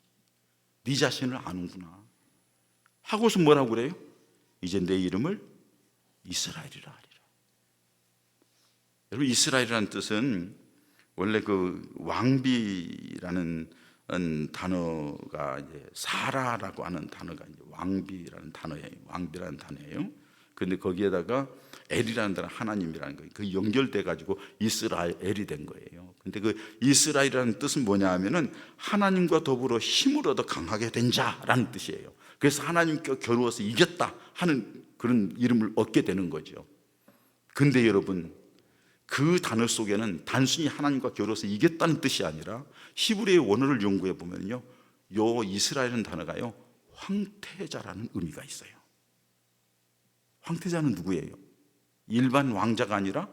네 자신을 아는구나 하고서 뭐라고 그래요? 이제 내 이름을 이스라엘이라 하리라. 여러분, 이스라엘이라는 뜻은 원래 그 왕비라는 단어가 이제 사라라고 하는 단어가 이제 왕비라는 단어예요. 왕비라는 단어예요. 근데 거기에다가 엘이라는 단어, 하나님이라는 거, 그 연결돼 가지고 이스라엘이 된 거예요. 근데 그 이스라엘이라는 뜻은 뭐냐 하면은 하나님과 더불어 힘을 얻어 강하게 된 자라는 뜻이에요. 그래서 하나님께 겨루어서 이겼다 하는 그런 이름을 얻게 되는 거죠. 근데 여러분, 그 단어 속에는 단순히 하나님과 겨루어서 이겼다는 뜻이 아니라 히브리의 원어를 연구해 보면요, 요 이스라엘은 단어가요, 황태자라는 의미가 있어요. 황태자는 누구예요? 일반 왕자가 아니라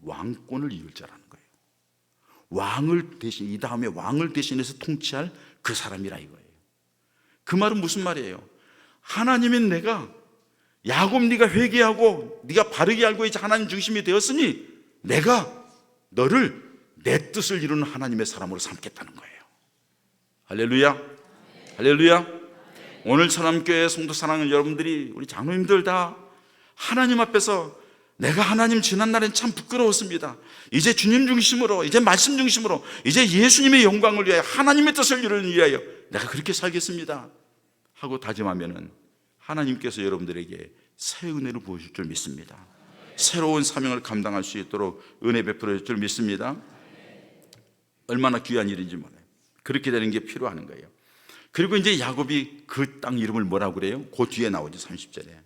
왕권을 이을 자라는 거예요. 왕을 대신, 이 다음에 왕을 대신해서 통치할 그 사람이라 이거예요. 그 말은 무슨 말이에요? 하나님인 내가, 야곱 네가 회개하고 네가 바르게 알고 이제 하나님 중심이 되었으니 내가 너를 내 뜻을 이루는 하나님의 사람으로 삼겠다는 거예요. 할렐루야, 할렐루야. 오늘 천암교회 성도 사랑하는 여러분들이, 우리 장로님들 다 하나님 앞에서 내가 하나님 지난날엔 참 부끄러웠습니다, 이제 주님 중심으로, 이제 말씀 중심으로, 이제 예수님의 영광을 위하여, 하나님의 뜻을 이루는 위하여 내가 그렇게 살겠습니다 하고 다짐하면은 하나님께서 여러분들에게 새 은혜를 부으실 줄 믿습니다. 새로운 사명을 감당할 수 있도록 은혜 베풀어 줄 줄 믿습니다. 얼마나 귀한 일인지 몰라요. 그렇게 되는 게 필요한 거예요. 그리고 이제 야곱이 그 땅 이름을 뭐라고 그래요? 그 뒤에 나오죠. 30절에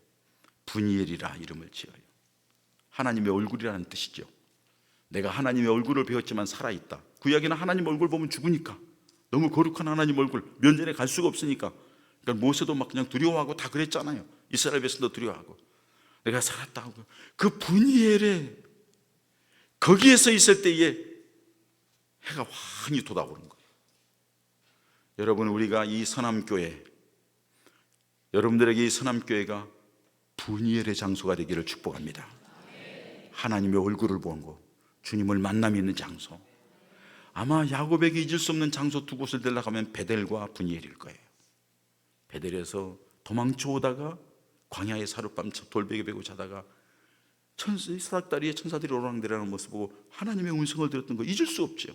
분이엘이라 이름을 지어요. 하나님의 얼굴이라는 뜻이죠. 내가 하나님의 얼굴을 배웠지만 살아있다. 구약에는 하나님 얼굴 보면 죽으니까, 너무 거룩한 하나님 얼굴, 면전에 갈 수가 없으니까, 그러니까 모세도 막 그냥 두려워하고 다 그랬잖아요. 이스라엘 백성도 두려워하고. 내가 살았다 하고 그 분이엘에 거기에서 있을 때에 해가 환히 돋아오는 거예요. 여러분, 우리가 이 선함교회, 여러분들에게 이 선함교회가 분이엘의 장소가 되기를 축복합니다. 하나님의 얼굴을 본 곳, 주님을 만남이 있는 장소. 아마 야곱에게 잊을 수 없는 장소 두 곳을 들러가면 베델과 분이엘일 거예요. 베델에서 도망쳐 오다가 광야의 사룻밤 돌베개 베고 자다가 사닥다리에 천사들이 오르락내리라는 모습 보고 하나님의 음성을 들었던 거 잊을 수 없죠.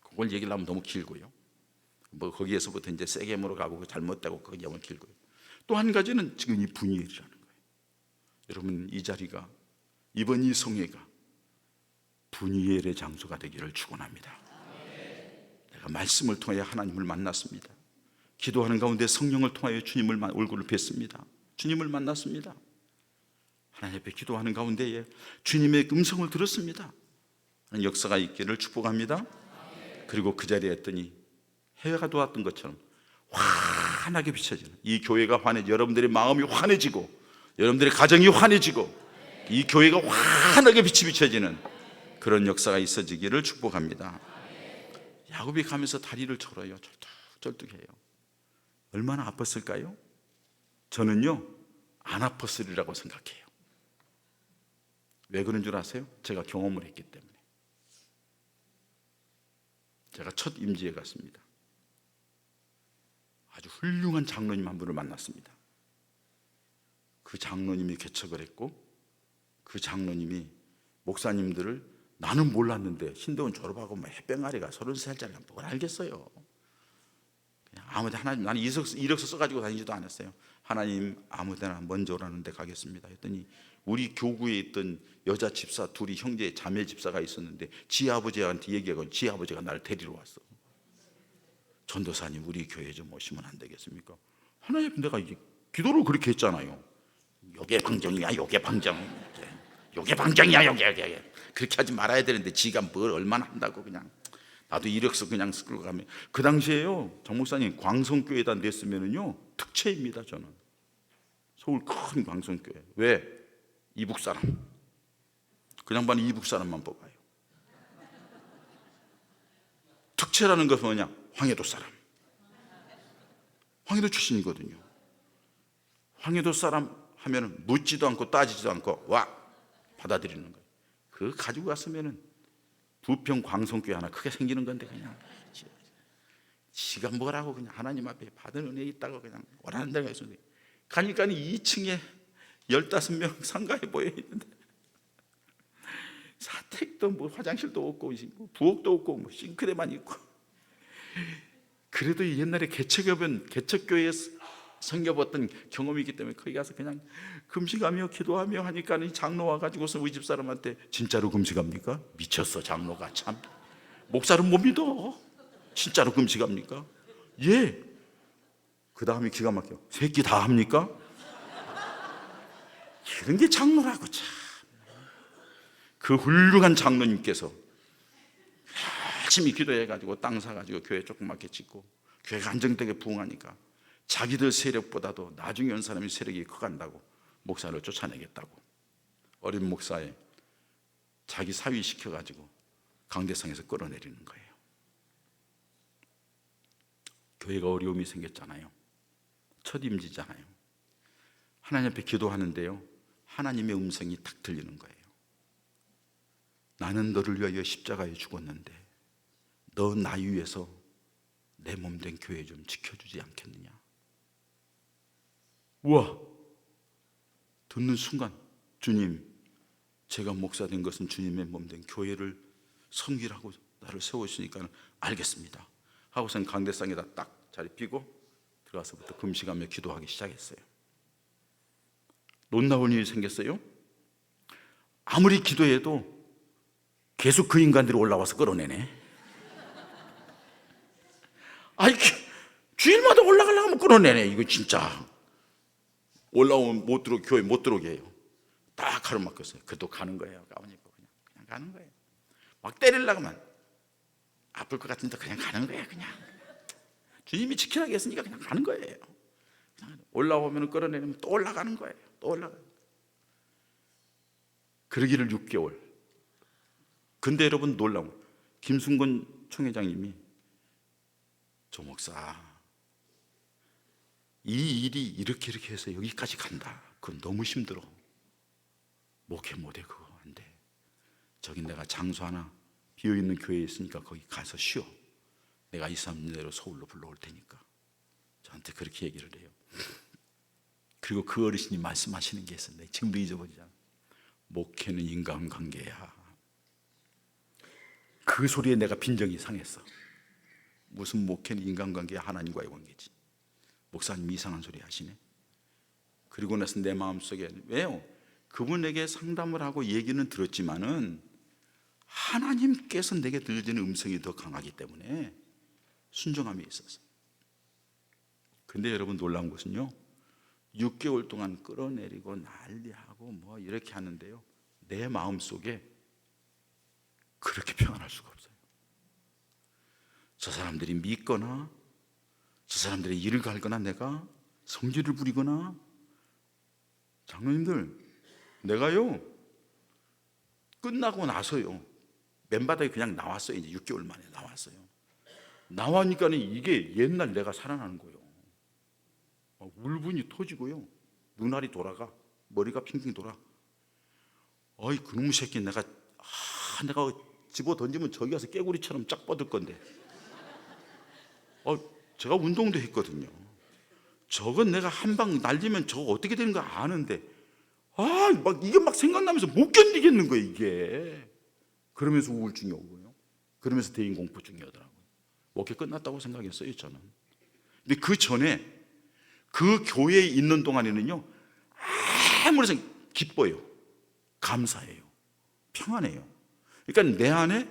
그걸 얘기를 하면 너무 길고요. 뭐 거기에서부터 이제 세겜으로 가고 잘못되고 그거 너무 길고요. 또 한 가지는 지금 이 분이엘이라는 거예요. 여러분, 이 자리가, 이번 이 성회가 분이엘의 장소가 되기를 축원합니다. 내가 말씀을 통하여 하나님을 만났습니다. 기도하는 가운데 성령을 통하여 주님을 얼굴을 뵀습니다. 주님을 만났습니다. 하나님 앞에 기도하는 가운데에 주님의 음성을 들었습니다. 하는 역사가 있기를 축복합니다. 그리고 그 자리에 했더니 해가 돋았던 것처럼 환하게 비춰지는, 이 교회가 여러분들의 마음이 환해지고, 여러분들의 가정이 환해지고, 이 교회가 환하게 빛이 비춰지는 그런 역사가 있어지기를 축복합니다. 야곱이 가면서 다리를 절어요. 절뚝절뚝해요. 얼마나 아팠을까요? 저는요, 안 아팠으리라고 생각해요. 왜 그런 줄 아세요? 제가 경험을 했기 때문에. 제가 첫 임지에 갔습니다. 아주 훌륭한 장로님 한 분을 만났습니다. 그 장로님이 개척을 했고, 그 장로님이 목사님들을, 나는 몰랐는데 신대원 졸업하고 햇병아리가 33살짜리가 뭘 알겠어요. 그냥 아무데나, 하나님, 나는 이력서 써가지고 다니지도 않았어요. 하나님, 아무데나 먼저 오라는 데 가겠습니다 했더니 우리 교구에 있던 여자 집사 둘이, 형제 자매 집사가 있었는데 지 아버지한테 얘기하고 지 아버지가 나를 데리러 왔어. 전도사님, 우리 교회 좀 오시면 안 되겠습니까? 하나님, 내가 이제 기도를 그렇게 했잖아요. 요게 방정이야, 요게 방정, 요게 방정이야, 요게. 그렇게 하지 말아야 되는데 지가 뭘 얼마나 한다고. 그냥 나도 이력서 그냥 쓰고 가면, 그 당시에요, 정 목사님, 광성교회에다 냈으면은요 특채입니다. 저는 서울 큰 광성교회. 왜? 이북 사람. 그 양반이 이북 사람만 뽑아요. 특채라는 것은 뭐냐? 황해도 사람, 황해도 출신이거든요. 황해도 사람 하면은 묻지도 않고 따지지도 않고 와 받아들이는 거예요. 그거 가지고 갔으면은 부평 광성교회 하나 크게 생기는 건데, 그냥 지가 뭐라고 그냥 하나님 앞에 받은 은혜 있다고 그냥 오라는 데가 있었는데, 가니까 2층에 15명 상가에 모여 있는데 사택도 뭐 화장실도 없고 부엌도 없고 뭐 싱크대만 있고. 그래도 옛날에 개척교회에 섬겨봤던 경험이 있기 때문에 거기 가서 그냥 금식하며 기도하며 하니까 이 장로 와가지고서 우리 집 사람한테 진짜로 금식합니까? 미쳤어 장로가 참. 목사는 못 믿어. 진짜로 금식합니까? 예. 그 다음에 기가 막혀. 새끼 다 합니까? 이런 게 장로라고 참. 그 훌륭한 장로님께서 열심히 기도해가지고 땅 사가지고 교회 조그맣게 짓고 교회가 안정되게 부흥하니까 자기들 세력보다도 나중에 온 사람이 세력이 커간다고 목사를 쫓아내겠다고 어린 목사에 자기 사위 시켜가지고 강대상에서 끌어내리는 거예요. 교회가 어려움이 생겼잖아요. 첫 임지잖아요. 하나님 앞에 기도하는데요, 하나님의 음성이 탁 들리는 거예요. 나는 너를 위하여 십자가에 죽었는데 너 나 위해서 내 몸 된 교회 좀 지켜주지 않겠느냐. 우와, 듣는 순간 주님, 제가 목사 된 것은 주님의 몸 된 교회를 섬기라고 나를 세우시니까 알겠습니다 하고선 강대상에다 딱 자리 피고 들어가서부터 금식하며 기도하기 시작했어요. 놀라운 일이 생겼어요. 아무리 기도해도 계속 그 인간들이 올라와서 끌어내네. 아이, 주일마다 올라가려고 하면 끌어내네. 이거 진짜 올라오면 못 들어, 교회 못 들어오게 해요. 딱 가로막혔어요. 그래도 가는 거예요. 가보니까 그냥 가는 거예요. 막 때리려고 하면 아플 것 같은데 그냥 가는 거예요. 그냥 주님이 지키라고 했으니까 그냥 가는 거예요. 그냥 올라오면 끌어내면 또 올라가는 거예요. 또 올라가요. 그러기를 6개월. 근데 여러분 놀라운 거, 김순곤 총회장님이 조 목사, 이 일이 이렇게 해서 여기까지 간다. 그건 너무 힘들어. 목회 못해. 그거 안 돼. 저기 내가 장소 하나 비어있는 교회에 있으니까 거기 가서 쉬어. 내가 2, 3년 내로 서울로 불러올 테니까. 저한테 그렇게 얘기를 해요. 그리고 그 어르신이 말씀하시는 게 있었는데 지금도 잊어버리잖아. 목회는 인간관계야. 그 소리에 내가 빈정이 상했어. 무슨 목회는 인간관계야, 하나님과의 관계지. 목사님 이상한 소리 하시네. 그리고 나서 내 마음속에, 왜요? 그분에게 상담을 하고 얘기는 들었지만은 하나님께서 내게 들려지는 음성이 더 강하기 때문에 순종함이 있었어요. 근데 여러분 놀라운 것은요, 6개월 동안 끌어내리고 난리하고 뭐 이렇게 하는데요, 내 마음속에 그렇게 평안할 수가 없어요. 저 사람들이 믿거나 저 사람들의 일을 갈거나 내가 성질을 부리거나. 장로님들, 내가요 끝나고 나서요 맨바닥에 그냥 나왔어요. 이제 6개월 만에 나왔어요. 나와니까 이게 옛날 내가 살아나는 거예요. 울분이 터지고요, 눈알이 돌아가, 머리가 핑핑 돌아. 어이 그놈의 새끼, 내가 집어 던지면 저기 가서 깨구리처럼 쫙 뻗을 건데. 제가 운동도 했거든요. 저건 내가 한 방 날리면 저거 어떻게 되는 거 아는데, 이게 막 생각나면서 못 견디겠는 거예요, 이게. 그러면서 우울증이 오고요. 그러면서 대인공포증이 오더라고요. 목회 끝났다고 생각했어요, 저는. 근데 그 전에 그 교회에 있는 동안에는요, 아무래도 기뻐요. 감사해요. 평안해요. 그러니까 내 안에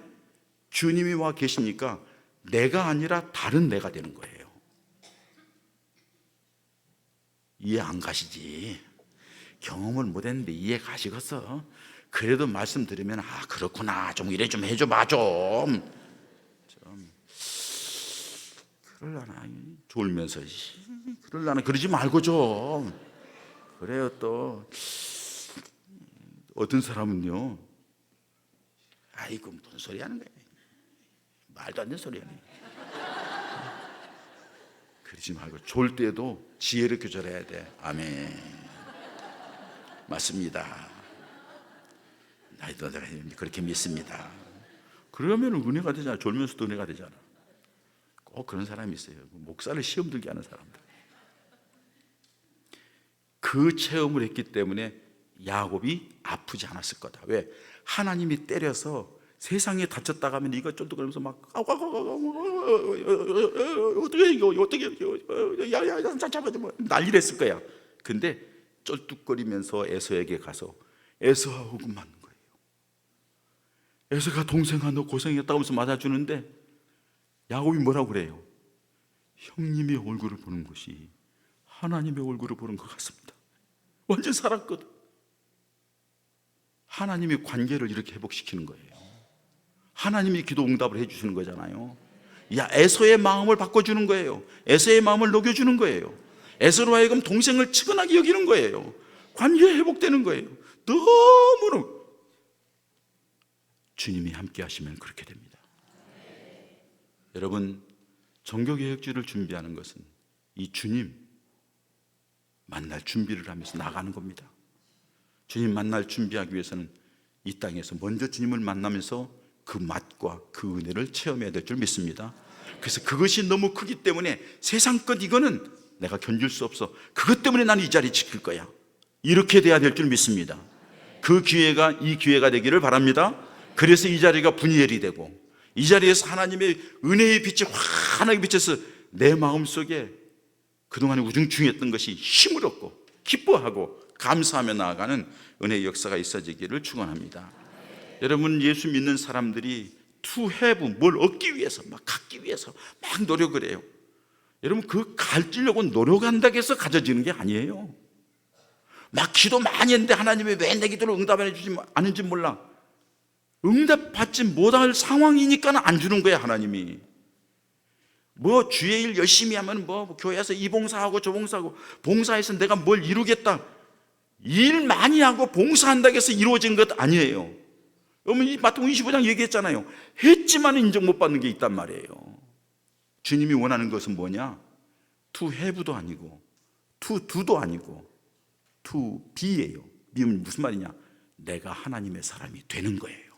주님이 와 계시니까 내가 아니라 다른 내가 되는 거예요. 이해 안 가시지? 경험을 못 했는데 이해 가시겠어? 그래도 말씀 들으면 그렇구나, 좀 이래 좀 해줘봐 좀 그럴라나, 졸면서 그럴라나 그러지 말고 좀 그래요. 또 어떤 사람은요, 아이고 무슨 소리 하는 거야, 말도 안 되는 소리 하네. 그러지 말고 좋을 때도 지혜를 교절해야 돼. 아멘. 맞습니다. 나이도 내가 그렇게 믿습니다. 그러면 은혜가 되잖아. 졸면서도 은혜가 되잖아. 꼭 그런 사람이 있어요. 목사를 시험 들게 하는 사람들. 그 체험을 했기 때문에 야곱이 아프지 않았을 거다. 왜? 하나님이 때려서 세상에 다쳤다가 하면 이거 쫀득거리면서 막 어떻게 이거 어떻게 야야 잡아줘 난리를 했을 거야. 근데 쩔뚝거리면서 에서에게 가서 에서하고 맞는 거예요. 에서가 동생아 너 고생했다고 하면서 맞아주는데 야곱이 뭐라고 그래요? 형님의 얼굴을 보는 것이 하나님의 얼굴을 보는 것 같습니다. 완전 살았거든. 하나님이 관계를 이렇게 회복시키는 거예요. 하나님이 기도 응답을 해주시는 거잖아요. 야, 에서의 마음을 바꿔주는 거예요. 에서의 마음을 녹여주는 거예요. 에서로 하여금 동생을 측은하게 여기는 거예요. 관계가 회복되는 거예요. 너무너무 주님이 함께 하시면 그렇게 됩니다. 여러분, 종교개혁주를 준비하는 것은 이 주님 만날 준비를 하면서 나가는 겁니다. 주님 만날 준비하기 위해서는 이 땅에서 먼저 주님을 만나면서 그 맛과 그 은혜를 체험해야 될 줄 믿습니다. 그래서 그것이 너무 크기 때문에 세상 것 이거는 내가 견딜 수 없어. 그것 때문에 나는 이 자리 지킬 거야. 이렇게 돼야 될 줄 믿습니다. 그 기회가 이 기회가 되기를 바랍니다. 그래서 이 자리가 분이엘이 되고 이 자리에서 하나님의 은혜의 빛이 환하게 비쳐서 내 마음속에 그동안에 우중충했던 것이 힘을 얻고 기뻐하고 감사하며 나아가는 은혜의 역사가 있어지기를 축원합니다. 여러분, 예수 믿는 사람들이 to have, 뭘 얻기 위해서 막 갖기 위해서 막 노력을 해요. 여러분, 그 가지려고 노력한다고 해서 가져지는 게 아니에요. 막 기도 많이 했는데 하나님이 왜 내 기도를 응답해 주지 않은지 몰라. 응답받지 못할 상황이니까 안 주는 거야. 하나님이 뭐 주의 일 열심히 하면 뭐 교회에서 이 봉사하고 저 봉사하고 봉사해서 내가 뭘 이루겠다, 일 많이 하고 봉사한다고 해서 이루어진 것 아니에요. 여러분, 이 마태복음 25장 얘기했잖아요. 했지만 인정 못 받는 게 있단 말이에요. 주님이 원하는 것은 뭐냐? to have도 아니고 to do도 아니고 to be예요. be는 무슨 말이냐? 내가 하나님의 사람이 되는 거예요.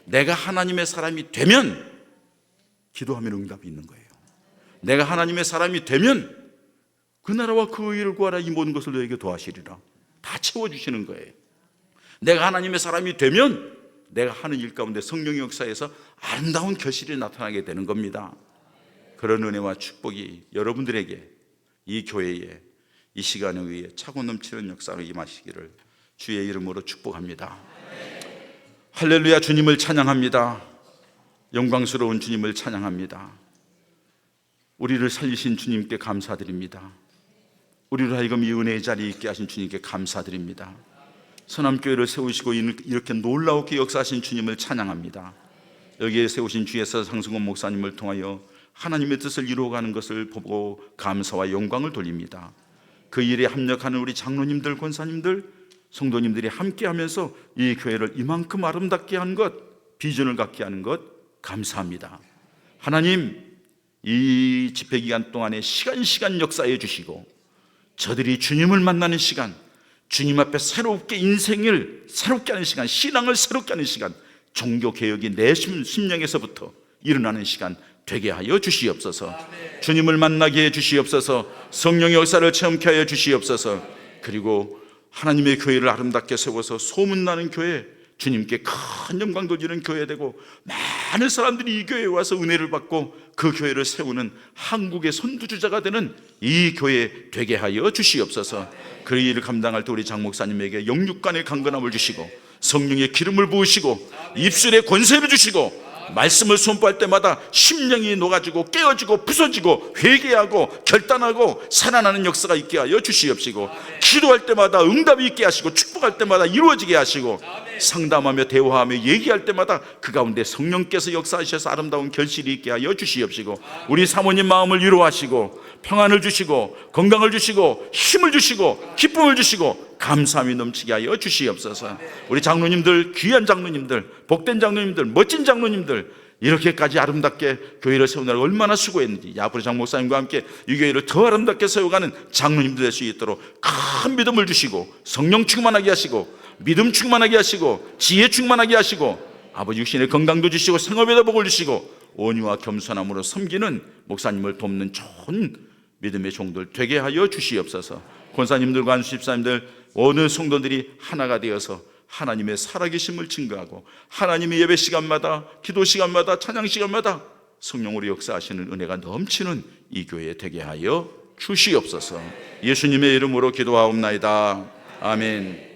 내가 하나님의 사람이 되면 기도하면 응답이 있는 거예요. 내가 하나님의 사람이 되면 그 나라와 그 의를 구하라, 이 모든 것을 너에게 도하시리라. 다 채워주시는 거예요. 내가 하나님의 사람이 되면 내가 하는 일 가운데 성령의 역사에서 아름다운 결실이 나타나게 되는 겁니다. 그런 은혜와 축복이 여러분들에게, 이 교회에, 이 시간에 의해 차고 넘치는 역사로 임하시기를 주의 이름으로 축복합니다. 할렐루야. 주님을 찬양합니다. 영광스러운 주님을 찬양합니다. 우리를 살리신 주님께 감사드립니다. 우리를 하여금 이 은혜의 자리에 있게 하신 주님께 감사드립니다. 선함교회를 세우시고 이렇게 놀라우게 역사하신 주님을 찬양합니다. 여기에 세우신 주에서 상승원 목사님을 통하여 하나님의 뜻을 이루어가는 것을 보고 감사와 영광을 돌립니다. 그 일에 합력하는 우리 장로님들, 권사님들, 성도님들이 함께하면서 이 교회를 이만큼 아름답게 한 것, 비전을 갖게 하는 것 감사합니다. 하나님, 이 집회기간 동안에 시간 역사해 주시고 저들이 주님을 만나는 시간, 주님 앞에 새롭게 인생을 새롭게 하는 시간, 신앙을 새롭게 하는 시간, 종교개혁이 내 심령에서부터 일어나는 시간 되게 하여 주시옵소서. 주님을 만나게 해 주시옵소서. 성령의 역사를 체험케 하여 주시옵소서. 그리고 하나님의 교회를 아름답게 세워서 소문나는 교회, 주님께 큰 영광 돌리는 교회 되고 많은 사람들이 이 교회에 와서 은혜를 받고 그 교회를 세우는 한국의 선두주자가 되는 이 교회 되게 하여 주시옵소서. 그 일을 감당할 때 우리 장 목사님에게 영육간의 강건함을 주시고 성령의 기름을 부으시고 입술에 권세를 주시고 말씀을 선포할 때마다 심령이 녹아지고 깨어지고 부서지고 회개하고 결단하고 살아나는 역사가 있게 하여 주시옵시고 기도할 때마다 응답이 있게 하시고 축복할 때마다 이루어지게 하시고 상담하며 대화하며 얘기할 때마다 그 가운데 성령께서 역사하셔서 아름다운 결실이 있게 하여 주시옵시고 우리 사모님 마음을 위로하시고 평안을 주시고 건강을 주시고 힘을 주시고 기쁨을 주시고 감사함이 넘치게 하여 주시옵소서. 우리 장로님들, 귀한 장로님들, 복된 장로님들, 멋진 장로님들, 이렇게까지 아름답게 교회를 세우느라 얼마나 수고했는지, 앞으로 장 목사님과 함께 이 교회를 더 아름답게 세워가는 장로님도 될 수 있도록 큰 믿음을 주시고, 성령 충만하게 하시고, 믿음 충만하게 하시고, 지혜 충만하게 하시고, 아버지 육신의 건강도 주시고, 생업에도 복을 주시고, 온유와 겸손함으로 섬기는 목사님을 돕는 좋은 믿음의 종들 되게 하여 주시옵소서. 권사님들과 안수집사님들 어느 성도들이 하나가 되어서 하나님의 살아계심을 증거하고, 하나님의 예배 시간마다, 기도 시간마다, 찬양 시간마다 성령으로 역사하시는 은혜가 넘치는 이 교회 되게 하여 주시옵소서. 예수님의 이름으로 기도하옵나이다. 아멘.